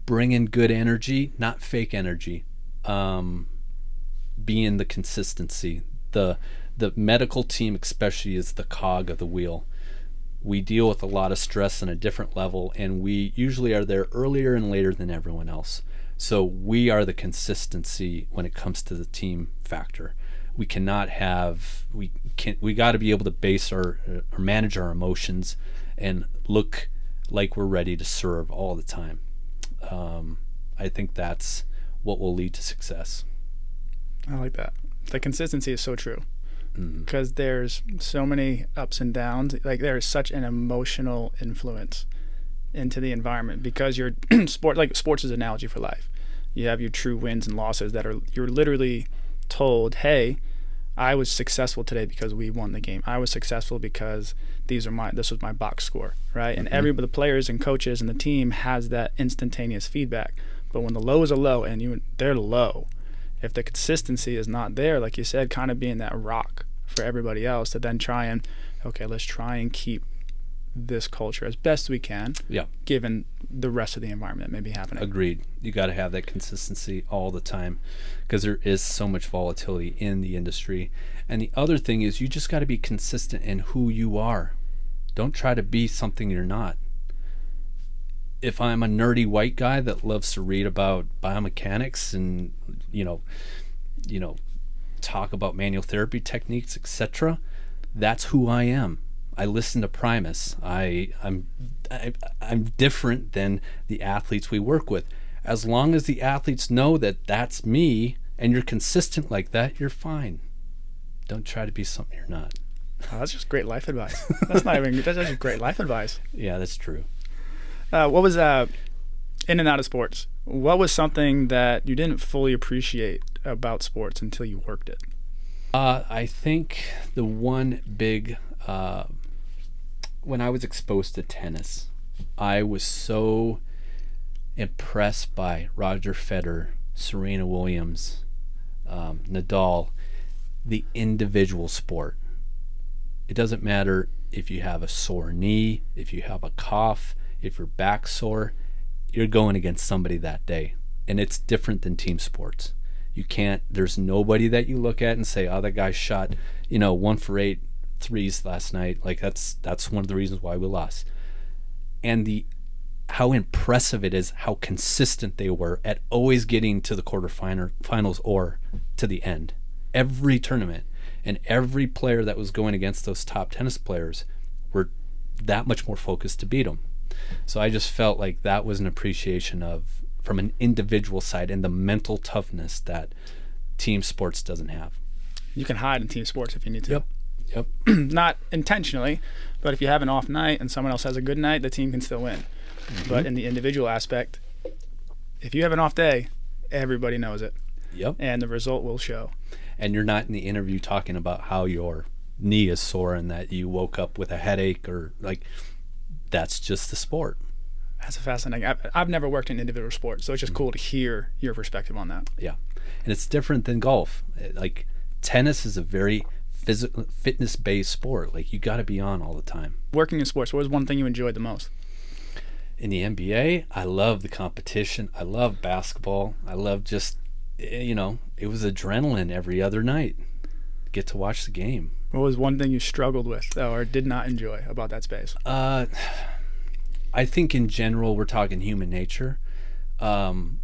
Bring in good energy, not fake energy. Being the consistency. The medical team especially is the cog of the wheel. We deal with a lot of stress on a different level, and we usually are there earlier and later than everyone else. So we are the consistency when it comes to the team factor. we cannot have we got to be able to base or manage our emotions and look like we're ready to serve all the time. I think that's what will lead to success. I like that. The consistency is so true, because there's so many ups and downs. Like, there is such an emotional influence into the environment, because you're sports is an analogy for life. You have your true wins and losses that you're literally told, hey, I was successful today because we won the game. I was successful because this was my box score, right? And the players and coaches and the team has that instantaneous feedback. But when the lows are low and they're low, if the consistency is not there, like you said, kind of being that rock for everybody else to then let's try and keep this culture as best we can, given the rest of the environment that may be happening. Agreed. You got to have that consistency all the time, because there is so much volatility in the industry. And the other thing is, you just got to be consistent in who you are. Don't try to be something you're not. If I'm a nerdy white guy that loves to read about biomechanics and talk about manual therapy techniques, etc., that's who I am. I listen to Primus. I'm different than the athletes we work with. As long as the athletes know that that's me and you're consistent like that, you're fine. Don't try to be something you're not. Oh, that's just great life advice. That's just great life advice. Yeah, that's true. What was in and out of sports? What was something that you didn't fully appreciate about sports until you worked it? I think the one big when I was exposed to tennis, I was so impressed by Roger Federer, Serena Williams, Nadal, the individual sport. It doesn't matter if you have a sore knee, if you have a cough, if your back's sore, you're going against somebody that day. And it's different than team sports. There's nobody that you look at and say, oh, that guy shot, 1 for 8 threes last night. Like, that's one of the reasons why we lost. And how impressive it is, how consistent they were at always getting to the quarterfinals or to the end. Every tournament and every player that was going against those top tennis players were that much more focused to beat them. So I just felt like that was an appreciation from an individual side and the mental toughness that team sports doesn't have. You can hide in team sports if you need to. Yep. Not intentionally, but if you have an off night and someone else has a good night, the team can still win. But in the individual aspect, if you have an off day, everybody knows it. Yep. And the result will show. And you're not in the interview talking about how your knee is sore and that you woke up with a headache, or that's just the sport. That's a fascinating. I've never worked in individual sports, so it's just cool to hear your perspective on that. Yeah. And it's different than golf. Like, tennis is a very fitness-based sport. Like, you got to be on all the time. Working in sports, what was one thing you enjoyed the most? In the NBA, I love the competition. I love basketball. I love just, it was adrenaline every other night. Get to watch the game. What was one thing you struggled with or did not enjoy about that space? I think in general, we're talking human nature. The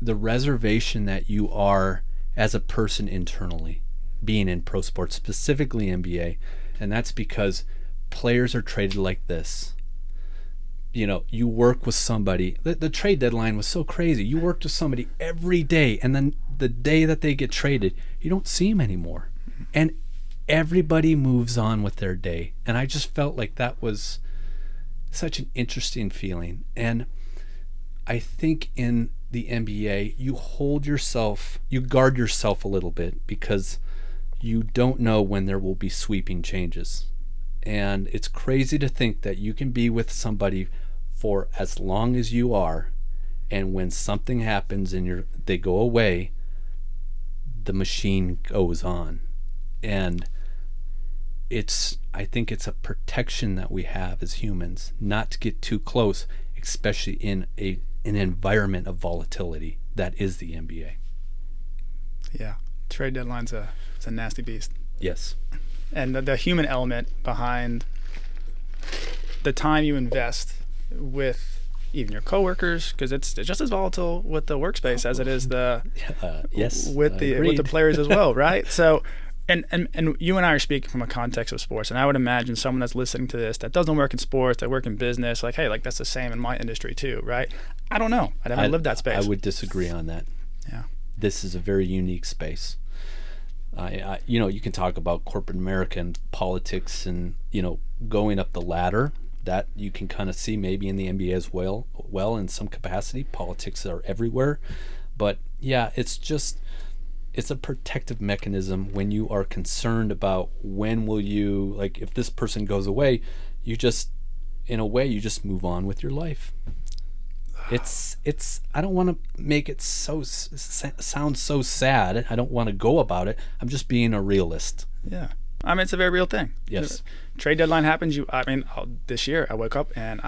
reservation that you are as a person internally, being in pro sports, specifically NBA, and that's because players are traded like this. You work with somebody. The trade deadline was so crazy. You worked with somebody every day, and then the day that they get traded, you don't see them anymore. And everybody moves on with their day. And I just felt like that was such an interesting feeling. And I think in the NBA, you guard yourself a little bit, because you don't know when there will be sweeping changes. And it's crazy to think that you can be with somebody for as long as you are, and when something happens and they go away, the machine goes on. And I think it's a protection that we have as humans, not to get too close, especially in an environment of volatility that is the NBA. Yeah, trade deadline's it's a nasty beast. Yes. And the human element behind the time you invest with even your coworkers, because it's just as volatile with the workspace as it is with the players as well, right? So And you and I are speaking from a context of sports, and I would imagine someone that's listening to this that doesn't work in sports, that work in business, like, hey, like that's the same in my industry too, right? I don't know. I never lived that space. I would disagree on that. Yeah. This is a very unique space. You can talk about corporate America and politics and, going up the ladder. That you can kind of see maybe in the NBA as well in some capacity. Politics are everywhere. But yeah, it's a protective mechanism when you are concerned about when will you, like if this person goes away, you just move on with your life. It's I don't want to make it sound so sad. I don't want to go about it. I'm just being a realist. Yeah. I mean, it's a very real thing. Yes. Trade deadline happens. This year I woke up and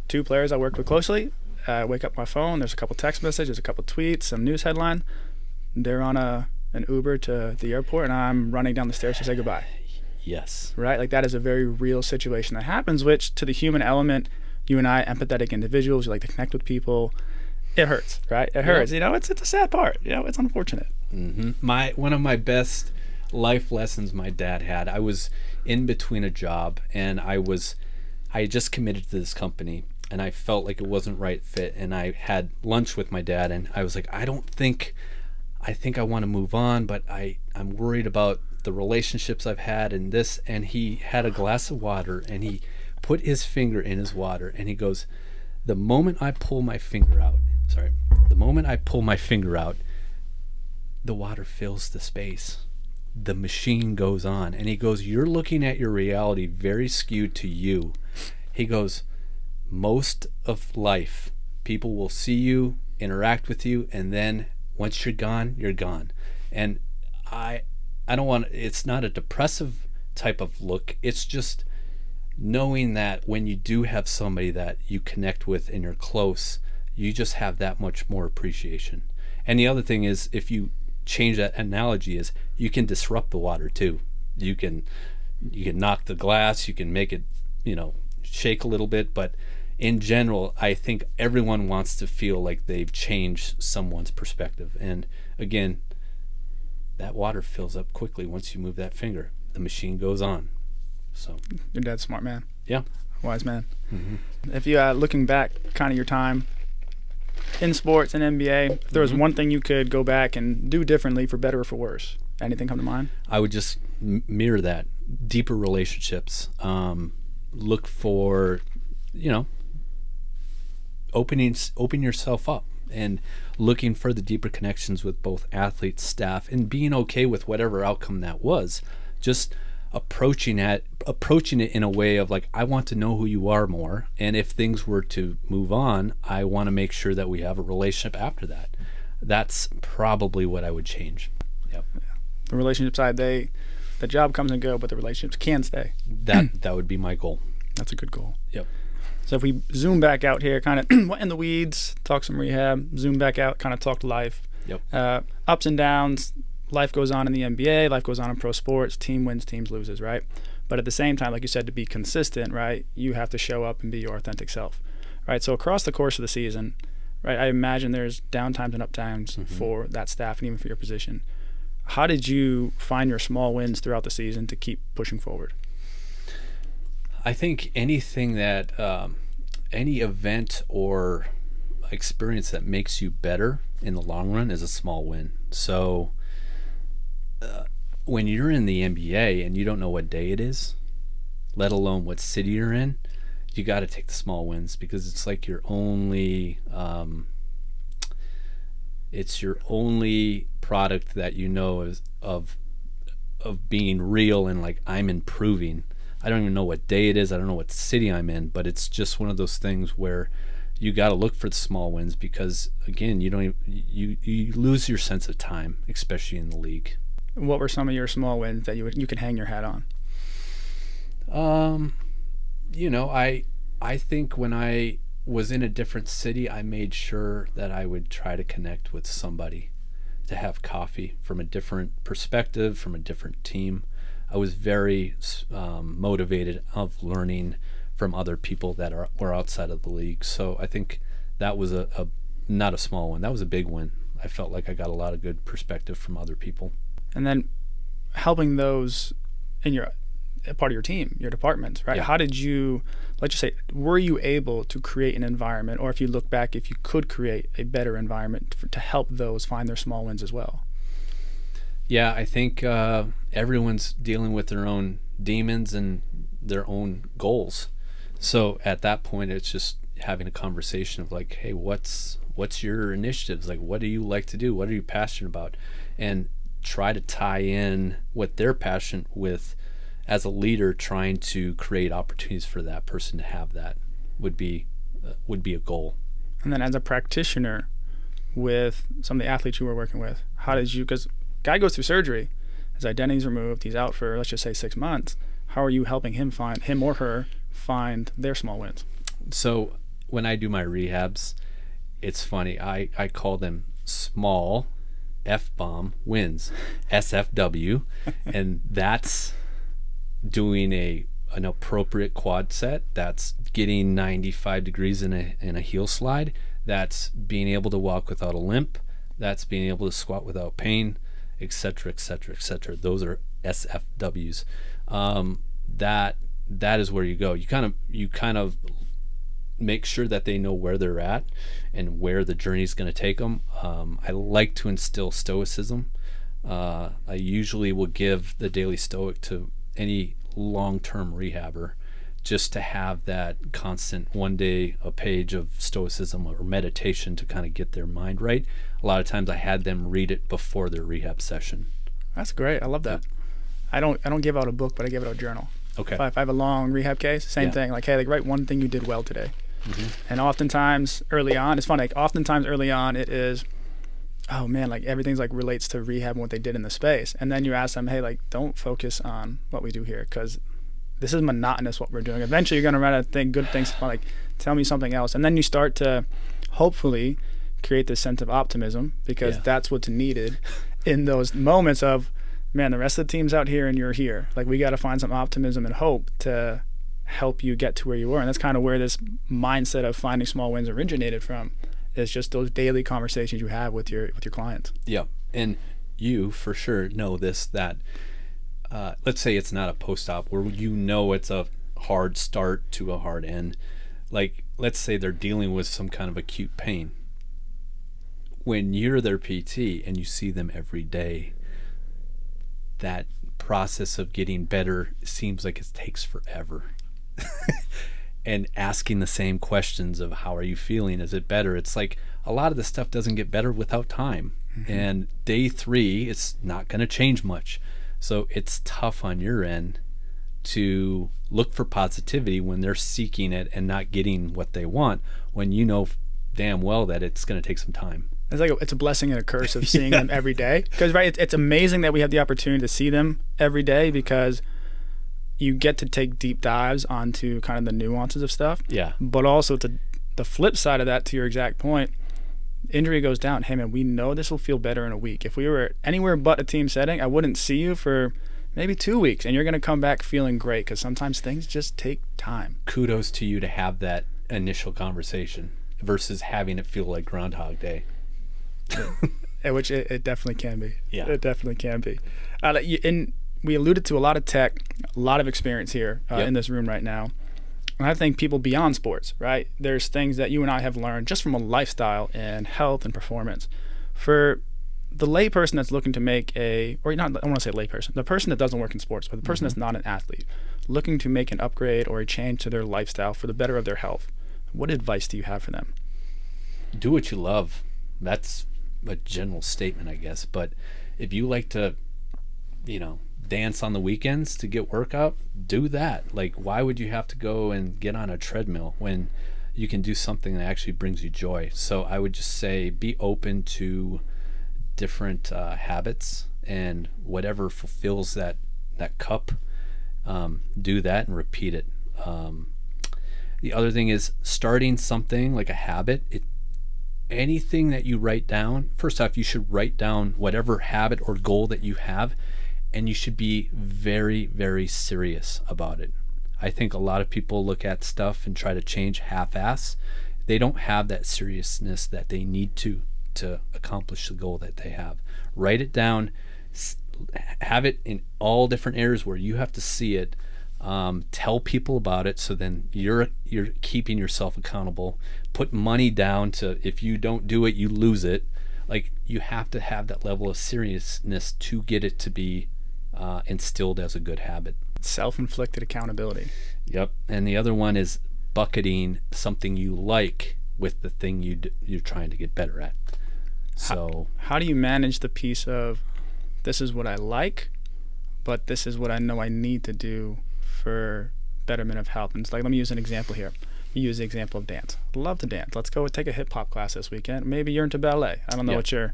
two players I worked with closely. I wake up my phone. There's a couple text messages, a couple tweets, some news headline. They're on an Uber to the airport, and I'm running down the stairs to say goodbye. Yes. Right? Like that is a very real situation that happens, which to the human element, you and I, empathetic individuals, we like to connect with people. It hurts, right? It hurts. Yeah. It's a sad part. It's unfortunate. Mm-hmm. One of my best life lessons my dad had. I was in between a job, and I had just committed to this company, and I felt like it wasn't right fit. And I had lunch with my dad, and I was like, I think I want to move on, but I'm worried about the relationships I've had and this. And he had a glass of water, and he put his finger in his water, and he goes, the moment I pull my finger out, the water fills the space. The machine goes on. And he goes, you're looking at your reality very skewed to you. He goes, most of life, people will see you, interact with you, and then once you're gone, you're gone. And I don't want, it's not a depressive type of look. It's just knowing that when you do have somebody that you connect with and you're close, you just have that much more appreciation. And the other thing is, if you change that analogy, is you can disrupt the water too. You can knock the glass, you can make it, shake a little bit, but in general, I think everyone wants to feel like they've changed someone's perspective. And again, that water fills up quickly once you move that finger. The machine goes on. So Your dad's a smart man. Yeah. Wise man. Mm-hmm. If you looking back kind of your time in sports and NBA, if there was one thing you could go back and do differently for better or for worse, anything come to mind? I would just mirror that. Deeper relationships. Look for, open yourself up and looking for the deeper connections with both athletes, staff, and being okay with whatever outcome that was. Just approaching it in a way of like, I want to know who you are more, and if things were to move on, I want to make sure that we have a relationship after that. That's probably what I would change. Yep. The relationship side, the job comes and go, but the relationships can stay. That would be my goal. That's a good goal. Yep. So if we zoom back out here, kind of in the weeds, talk some rehab, zoom back out, kind of talk life. Yep. Ups and downs. Life goes on in the NBA, life goes on in pro sports, team wins, teams loses, right? But at the same time, like you said, to be consistent, right, you have to show up and be your authentic self, right? So across the course of the season, right, I imagine there's down times and up times for that staff and even for your position. How did you find your small wins throughout the season to keep pushing forward? I think anything that, any event or experience that makes you better in the long run is a small win. So when you're in the NBA and you don't know what day it is, let alone what city you're in, you got to take the small wins, because it's like your only product that is of being real, and like, I'm improving. I don't even know what day it is, I don't know what city I'm in, but it's just one of those things where you got to look for the small wins, because again, you lose your sense of time, especially in the league. What were some of your small wins that you could hang your hat on? I think when I was in a different city, I made sure that I would try to connect with somebody, to have coffee from a different perspective, from a different team. I was very motivated of learning from other people that were outside of the league. So I think that was a not a small one. That was a big win. I felt like I got a lot of good perspective from other people. And then helping those in your part of your team, your departments, right? Yeah. How did you, let's just say, were you able to create an environment, or if you look back, if you could create a better environment to help those find their small wins as well? Yeah, I think everyone's dealing with their own demons and their own goals. So at that point, it's just having a conversation of like, hey, what's your initiatives? Like, what do you like to do? What are you passionate about? And try to tie in what they're passionate with as a leader, trying to create opportunities for that person to have that would be a goal. And then as a practitioner with some of the athletes you were working with, how did you, because guy goes through surgery, his identity's removed, he's out for, let's just say, 6 months. How are you helping him or her find their small wins? So when I do my rehabs, it's funny. I call them small F-bomb wins, SFW, and that's doing an appropriate quad set. That's getting 95 degrees in a heel slide. That's being able to walk without a limp. That's being able to squat without pain, etc., etc., etc. Those are SFWs. That is where you go. You kind of make sure that they know where they're at and where the journey is going to take them. I like to instill stoicism. I usually will give the daily stoic to any long-term rehabber, just to have that constant one day a page of stoicism or meditation to kind of get their mind right. A lot of times I had them read it before their rehab session. That's great. I love that. I don't give out a book, but I give out a journal. Okay. If I have a long rehab case, same thing. Like, hey, like, write one thing you did well today. Mm-hmm. And oftentimes early on, it's funny, like oftentimes early on it is, oh man, like everything's like relates to rehab and what they did in the space. And then you ask them, hey, like, don't focus on what we do here, because this is monotonous what we're doing. Eventually you're going to run out of good things, like, tell me something else. And then you start to hopefully create this sense of optimism, because that's what's needed in those moments of, man, the rest of the team's out here and you're here. Like, we got to find some optimism and hope to help you get to where you were. And that's kind of where this mindset of finding small wins originated from, is just those daily conversations you have with your clients. Yeah. And you for sure know this, that let's say it's not a post-op where you know it's a hard start to a hard end. Like, let's say they're dealing with some kind of acute pain. When you're their PT and you see them every day, that process of getting better seems like it takes forever. And asking the same questions of how are you feeling, is it better? It's like a lot of the stuff doesn't get better without time. Mm-hmm. And day 3, it's not going to change much. So it's tough on your end to look for positivity when they're seeking it and not getting what they want, when you know damn well that it's going to take some time. It's like it's a blessing and a curse of seeing them every day. Because it's amazing that we have the opportunity to see them every day, because you get to take deep dives onto kind of the nuances of stuff. Yeah. But also to the flip side of that, to your exact point, injury goes down. Hey man, we know this will feel better in a week. If we were anywhere but a team setting, I wouldn't see you for maybe 2 weeks, and you're going to come back feeling great, because sometimes things just take time. Kudos to you to have that initial conversation versus having it feel like Groundhog Day. Which it definitely can be. Yeah. It definitely can be. And we alluded to a lot of tech, a lot of experience here in this room right now. And I think people beyond sports, right? There's things that you and I have learned just from a lifestyle and health and performance. For the layperson that's looking to make I want to say layperson, the person that doesn't work in sports, but the person that's not an athlete, looking to make an upgrade or a change to their lifestyle for the better of their health, what advice do you have for them? Do what you love. That's a general statement, I guess. But if you like to, dance on the weekends to get workout, do that. Like, why would you have to go and get on a treadmill when you can do something that actually brings you joy? So I would just say be open to different habits, and whatever fulfills that cup, do that and repeat it. The other thing is starting something like a habit. Anything that you write down, first off, you should write down whatever habit or goal that you have, and you should be very, very serious about it. I think a lot of people look at stuff and try to change half-ass. They don't have that seriousness that they need to accomplish the goal that they have. Write it down, have it in all different areas where you have to see it. Tell people about it, so then you're keeping yourself accountable. Put money down to, if you don't do it, you lose it. Like, you have to have that level of seriousness to get it to be instilled as a good habit. Self-inflicted accountability. Yep. And the other one is bucketing something you like with the thing you're trying to get better at. So how do you manage the piece of, this is what I like, but this is what I know I need to do for betterment of health? And it's like, let me use an example here. You use the example of dance. Love to dance. Let's go take a hip hop class this weekend. Maybe you're into ballet. I don't know what you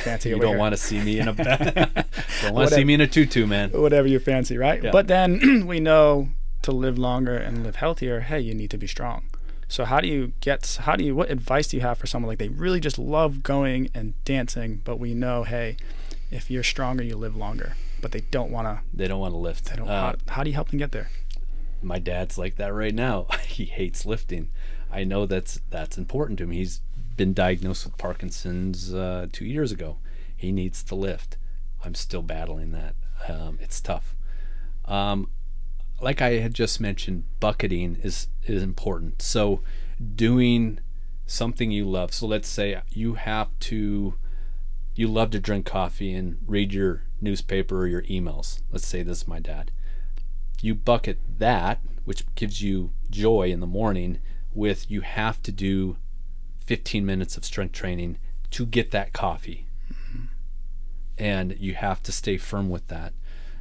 fancy. You over don't here. want to see me in a see me in a tutu, man. Whatever you fancy, right? Yeah. But then we know to live longer and live healthier, hey, you need to be strong. So what advice do you have for someone, like, they really just love going and dancing, but we know, hey, if you're stronger, you live longer, but they don't want to lift. How do you help them get there? My dad's like that right now. He hates lifting. I know that's important to him. He's been diagnosed with Parkinson's 2 years ago. He needs to lift. I'm still battling that. It's tough. Like I had just mentioned, bucketing is important. So doing something you love. So let's say you love to drink coffee and read your newspaper or your emails. Let's say this is my dad. You bucket that, which gives you joy in the morning, with you have to do 15 minutes of strength training to get that coffee. Mm-hmm. And you have to stay firm with that.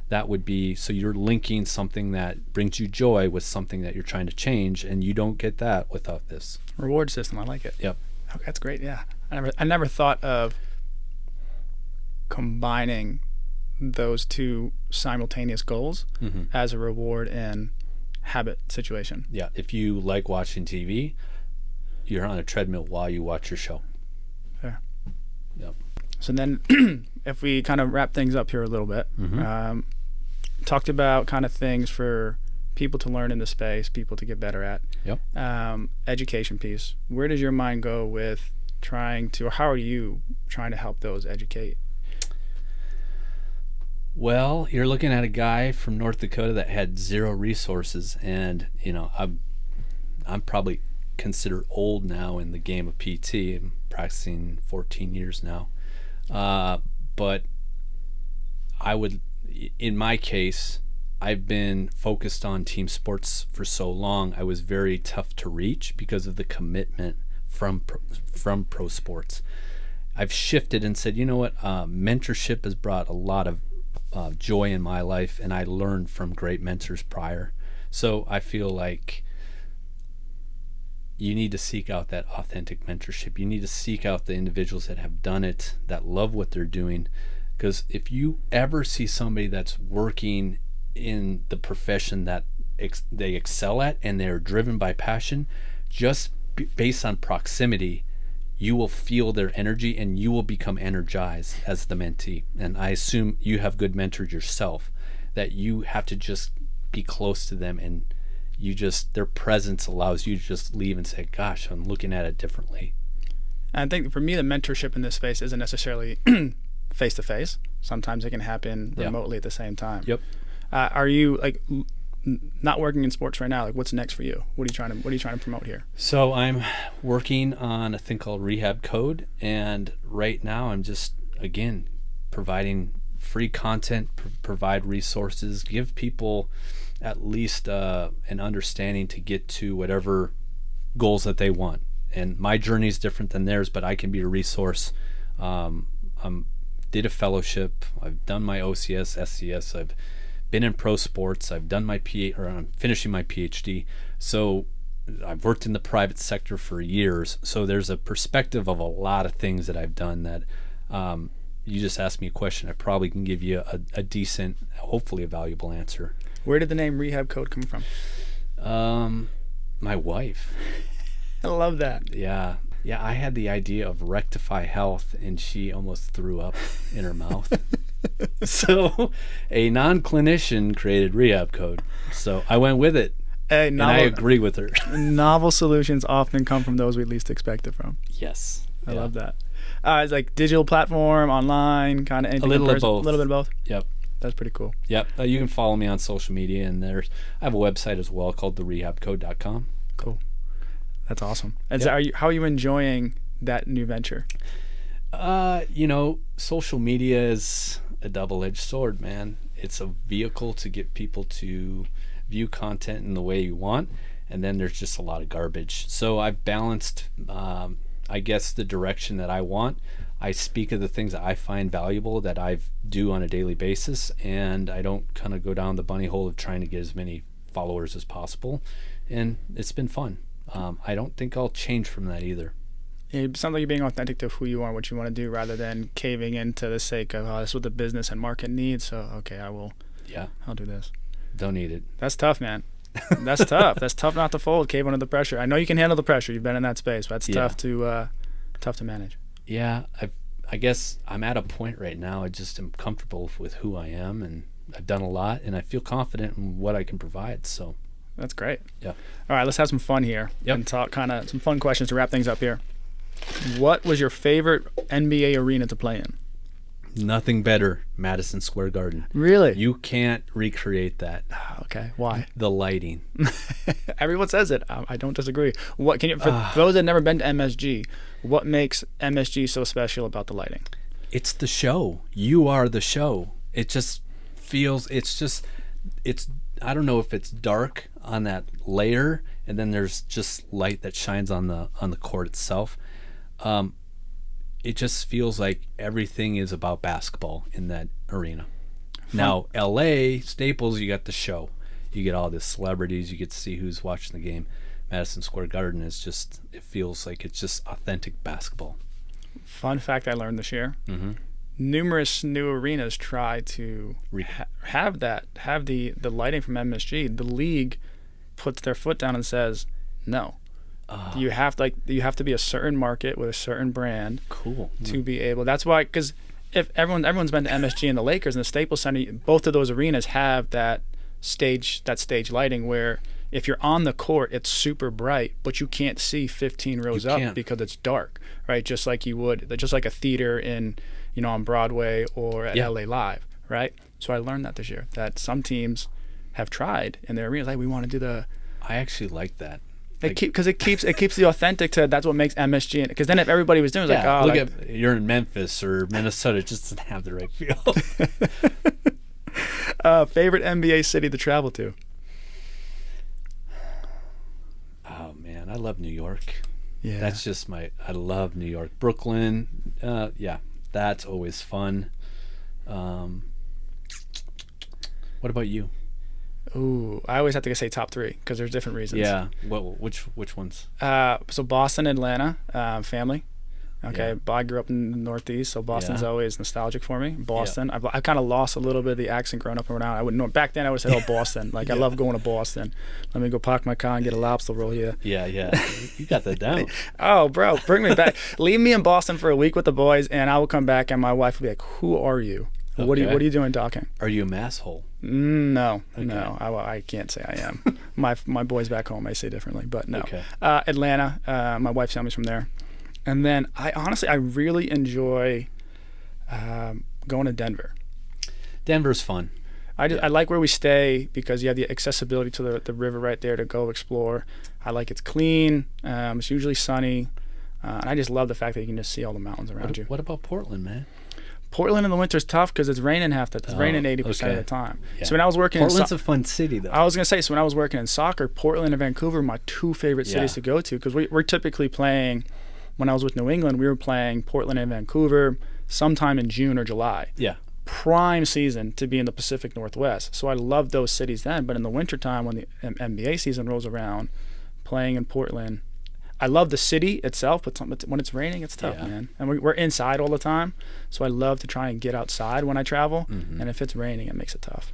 That would be, so you're linking something that brings you joy with something that you're trying to change, and you don't get that without this. Reward system, I like it. Yep. Oh, that's great, yeah. I never thought of combining those two simultaneous goals as a reward and habit situation. Yeah, if you like watching TV, you're on a treadmill while you watch your show. Fair. Yep. So then if we kind of wrap things up here a little bit, talked about kind of things for people to learn in the space, people to get better at. Yep. Education piece. Where does your mind go with trying to, or how are you trying to help those educate? Well, you're looking at a guy from North Dakota that had zero resources, and I'm probably considered old now in the game of PT. I'm practicing 14 years now, but in my case, I've been focused on team sports for so long. I was very tough to reach because of the commitment from pro sports. I've shifted and said, you know what, mentorship has brought a lot of joy in my life, and I learned from great mentors prior. So I feel like you need to seek out that authentic mentorship. You need to seek out the individuals that have done it, that love what they're doing. Because if you ever see somebody that's working in the profession that they excel at and they're driven by passion, just based on proximity, you will feel their energy and you will become energized as the mentee. And I assume you have good mentors yourself, that you have to just be close to them, and their presence allows you to just leave and say, gosh, I'm looking at it differently. I think for me, the mentorship in this space isn't necessarily face to face. Sometimes it can happen remotely at the same time. Yep. Are you not working in sports right now? Like, what's next for you? What are you trying to promote here? So I'm working on a thing called Rehab Code, and right now I'm just, again, providing free content, provide resources, give people at least an understanding to get to whatever goals that they want. And my journey is different than theirs, but I can be a resource. Did a fellowship. I've done my OCS, SCS. I've been in pro sports. I've done I'm finishing my PhD. So I've worked in the private sector for years. So there's a perspective of a lot of things that I've done that you just asked me a question. I probably can give you a decent, hopefully a valuable answer. Where did the name Rehab Code come from? My wife. I love that. Yeah, I had the idea of rectify health, and she almost threw up in her mouth. So a non-clinician created Rehab Code. So I went with it, and I agree with her. Novel solutions often come from those we least expect it from. Yes. I love that. It's like digital platform, online, kind of anything. A little in of person? both. A little bit of both. Yep. That's pretty cool. Yep. You can follow me on social media, and I have a website as well called therehabcode.com. Cool. That's awesome. And Yep. so how are you enjoying that new venture? Social media is a double-edged sword, man. It's a vehicle to get people to view content in the way you want, and then there's just a lot of garbage. So I've balanced, I guess, the direction that I want. I speak of the things that I find valuable that I do on a daily basis, and I don't kind of go down the bunny hole of trying to get as many followers as possible, and it's been fun. I don't think I'll change from that either. It sounds like you're being authentic to who you are and what you want to do rather than caving into the sake of, this is what the business and market needs. So, okay, I'll do this. Don't need it. That's tough, man. That's tough. That's tough not to fold, cave under the pressure. I know you can handle the pressure. You've been in that space, but it's tough to manage. Yeah, I guess I'm at a point right now. I just am comfortable with who I am, and I've done a lot, and I feel confident in what I can provide. So that's great. Yeah. All right, let's have some fun here and talk kind of some fun questions to wrap things up here. What was your favorite NBA arena to play in? Nothing better, Madison Square Garden. Really? You can't recreate that. Okay, why? The lighting. Everyone says it. I don't disagree. What can you, for those that have never been to MSG, what makes MSG so special about the lighting? It's the show. You are the show. It just feels, I don't know if it's dark on that layer, and then there's just light that shines on the court itself. It just feels like everything is about basketball in that arena. Fun. Now, LA, Staples, you got the show. You get all the celebrities. You get to see who's watching the game. Madison Square Garden is just, it feels like it's just authentic basketball. Fun fact I learned this year. Mm-hmm. Numerous new arenas try to have the lighting from MSG. The league puts their foot down and says, no. You have to be a certain market with a certain brand. Cool. To be able. That's why, because if everyone's been to MSG and the Lakers and the Staples Center, both of those arenas have that stage lighting where if you're on the court, it's super bright, but you can't see 15 rows up because it's dark, right? Just like a theater in, on Broadway or at LA Live, right? So I learned that this year, that some teams have tried in their arenas, like we want to do I actually like that. Because it keeps the authentic to, that's what makes MSG. Because then if everybody was doing it, it's look at, you're in Memphis or Minnesota, it just doesn't have the right feel. Favorite NBA city to travel to? Oh man, I love New York. Yeah, that's just I love New York. Brooklyn, that's always fun. What about you? Ooh, I always have to say top three because there's different reasons. Yeah. Which ones? So Boston, Atlanta, family. Okay, Yeah. but I grew up in the Northeast, so Boston's always nostalgic for me. Boston, Yeah. I've kind of lost a little bit of the accent growing up and around. I wouldn't know. Back then, I would say, "Oh, Boston." Like I love going to Boston. Let me go park my car and get a lobster roll here. Yeah. You got that down. Oh, bro, bring me back. Leave me in Boston for a week with the boys, and I will come back, and my wife will be like, "Who are you? Okay. What are you doing talking?" Are you a masshole? No, Okay. no, I can't say I am. my boys back home may say differently, but no. Okay. Atlanta, my wife's family's from there, and then I really enjoy going to Denver. Denver's fun. I like where we stay because you have the accessibility to the river right there to go explore. I like it's clean. It's usually sunny, and I just love the fact that you can just see all the mountains around you. What about Portland, man? Portland in the winter is tough because it's raining it's raining 80% of the time. Yeah. So when I was working Portland's a fun city, though. I was going to say, so when I was working in soccer, Portland and Vancouver were my two favorite cities to go to because we're typically playing, when I was with New England, we were playing Portland and Vancouver sometime in June or July. Yeah. Prime season to be in the Pacific Northwest. So I loved those cities then, but in the wintertime when the NBA season rolls around, playing in Portland, I love the city itself, but when it's raining, it's tough, man. And we're inside all the time, so I love to try and get outside when I travel. Mm-hmm. And if it's raining, it makes it tough.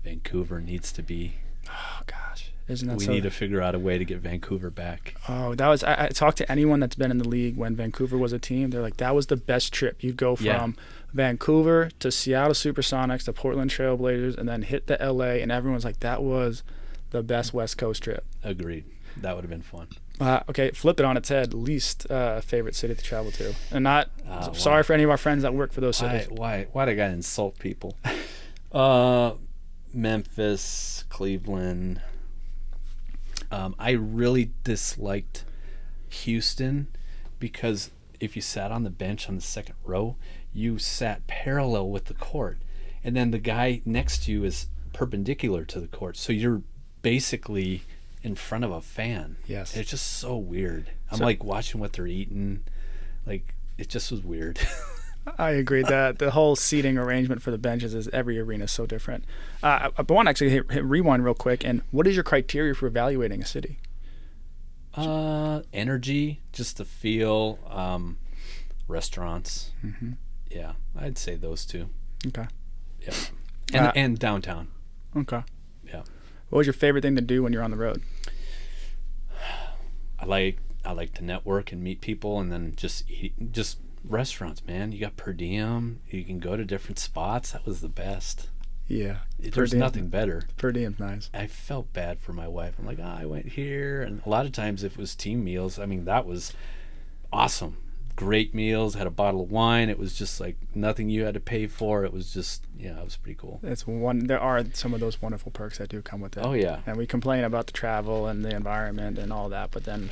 Vancouver needs to be. Oh gosh, isn't that? We need to figure out a way to get Vancouver back. Oh, that was. I talked to anyone that's been in the league when Vancouver was a team. They're like, that was the best trip. You'd go from Vancouver to Seattle SuperSonics to Portland Trailblazers, and then hit the LA, and everyone's like, that was the best West Coast trip. Agreed. That would have been fun. Okay, flip it on its head. Least favorite city to travel to, and not. Sorry Why? for any of our friends that work for those cities. Why do I gotta insult people? Memphis, Cleveland. I really disliked Houston because if you sat on the bench on the second row, you sat parallel with the court, and then the guy next to you is perpendicular to the court, so you're basically in front of a fan. Yes. It's just so weird. I'm So- like watching what they're eating. Like, it just was weird. I agree that the whole seating arrangement for the benches is every arena is so different. I want to actually hit rewind real quick. And what is your criteria for evaluating a city? Energy, just the feel, restaurants. Mm-hmm. Yeah, I'd say those two. Okay. Yeah. And downtown. Okay. Yeah. What was your favorite thing to do when you're on the road? I like to network and meet people, and then just eat, just restaurants, man. You got per diem. You can go to different spots. That was the best. Yeah. There's nothing better. Per diem's nice. I felt bad for my wife. I'm like, I went here, and a lot of times if it was team meals, I mean, that was awesome. Great meals. Had a bottle of wine. It was just like nothing you had to pay for. It was just, yeah, it was pretty cool. There are some of those wonderful perks that do come with it. Oh yeah. And we complain about the travel and the environment and all that, but then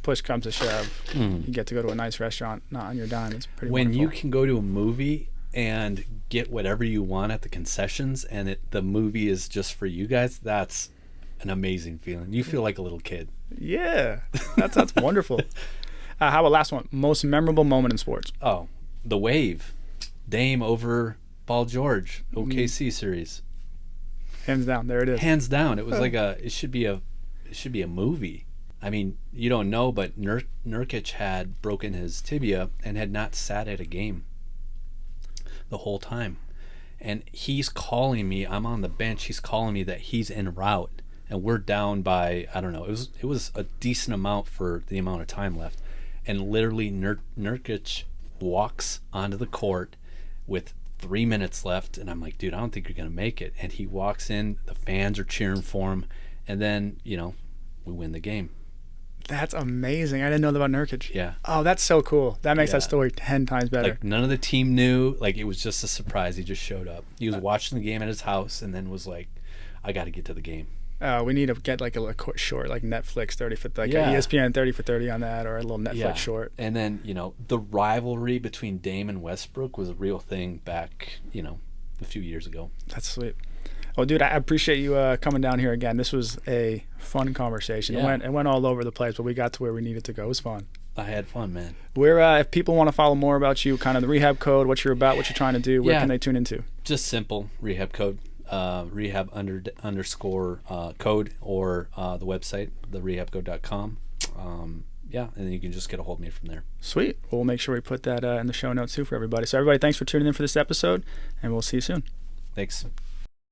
push comes to shove, you get to go to a nice restaurant, not on your dime. It's pretty When wonderful. you can go to a movie and get whatever you want at the concessions, and the movie is just for you guys, that's an amazing feeling. You feel like a little kid. Yeah, that's wonderful. How about last one? Most memorable moment in sports? Oh, the wave. Dame over Paul George, OKC series. Hands down, there it is. Hands down. It was like it should be a movie. I mean, you don't know, but Nurkic had broken his tibia and had not sat at a game the whole time. And he's calling me. I'm on the bench. He's calling me that he's en route, and we're down by, I don't know. It was a decent amount for the amount of time left. And literally Nurkic walks onto the court with 3 minutes left, and I'm like, dude, I don't think you're gonna make it. And he walks in. The fans are cheering for him, and then we win the game. That's amazing. I didn't know that about Nurkic. Yeah. Oh, that's so cool. That makes Yeah. that story 10 times better. Like, none of the team knew. Like, it was just a surprise. He just showed up. He was watching the game at his house, and then was like, I got to get to the game. We need to get like a short, like Netflix 30 for like Yeah. a ESPN 30 for 30 on that, or a little Netflix short. And then, the rivalry between Dame and Westbrook was a real thing back, a few years ago. That's sweet. Well, dude, I appreciate you coming down here again. This was a fun conversation. Yeah. It went all over the place, but we got to where we needed to go. It was fun. I had fun, man. If people want to follow more about you, kind of the Rehab Code, what you're about, what you're trying to do, where can they tune into? Just simple, Rehab Code, Rehab underscore code, or the website, therehabcode.com. And then you can just get a hold of me from there. Sweet. We'll make sure we put that in the show notes too for everybody. So everybody, thanks for tuning in for this episode, and we'll see you soon. Thanks.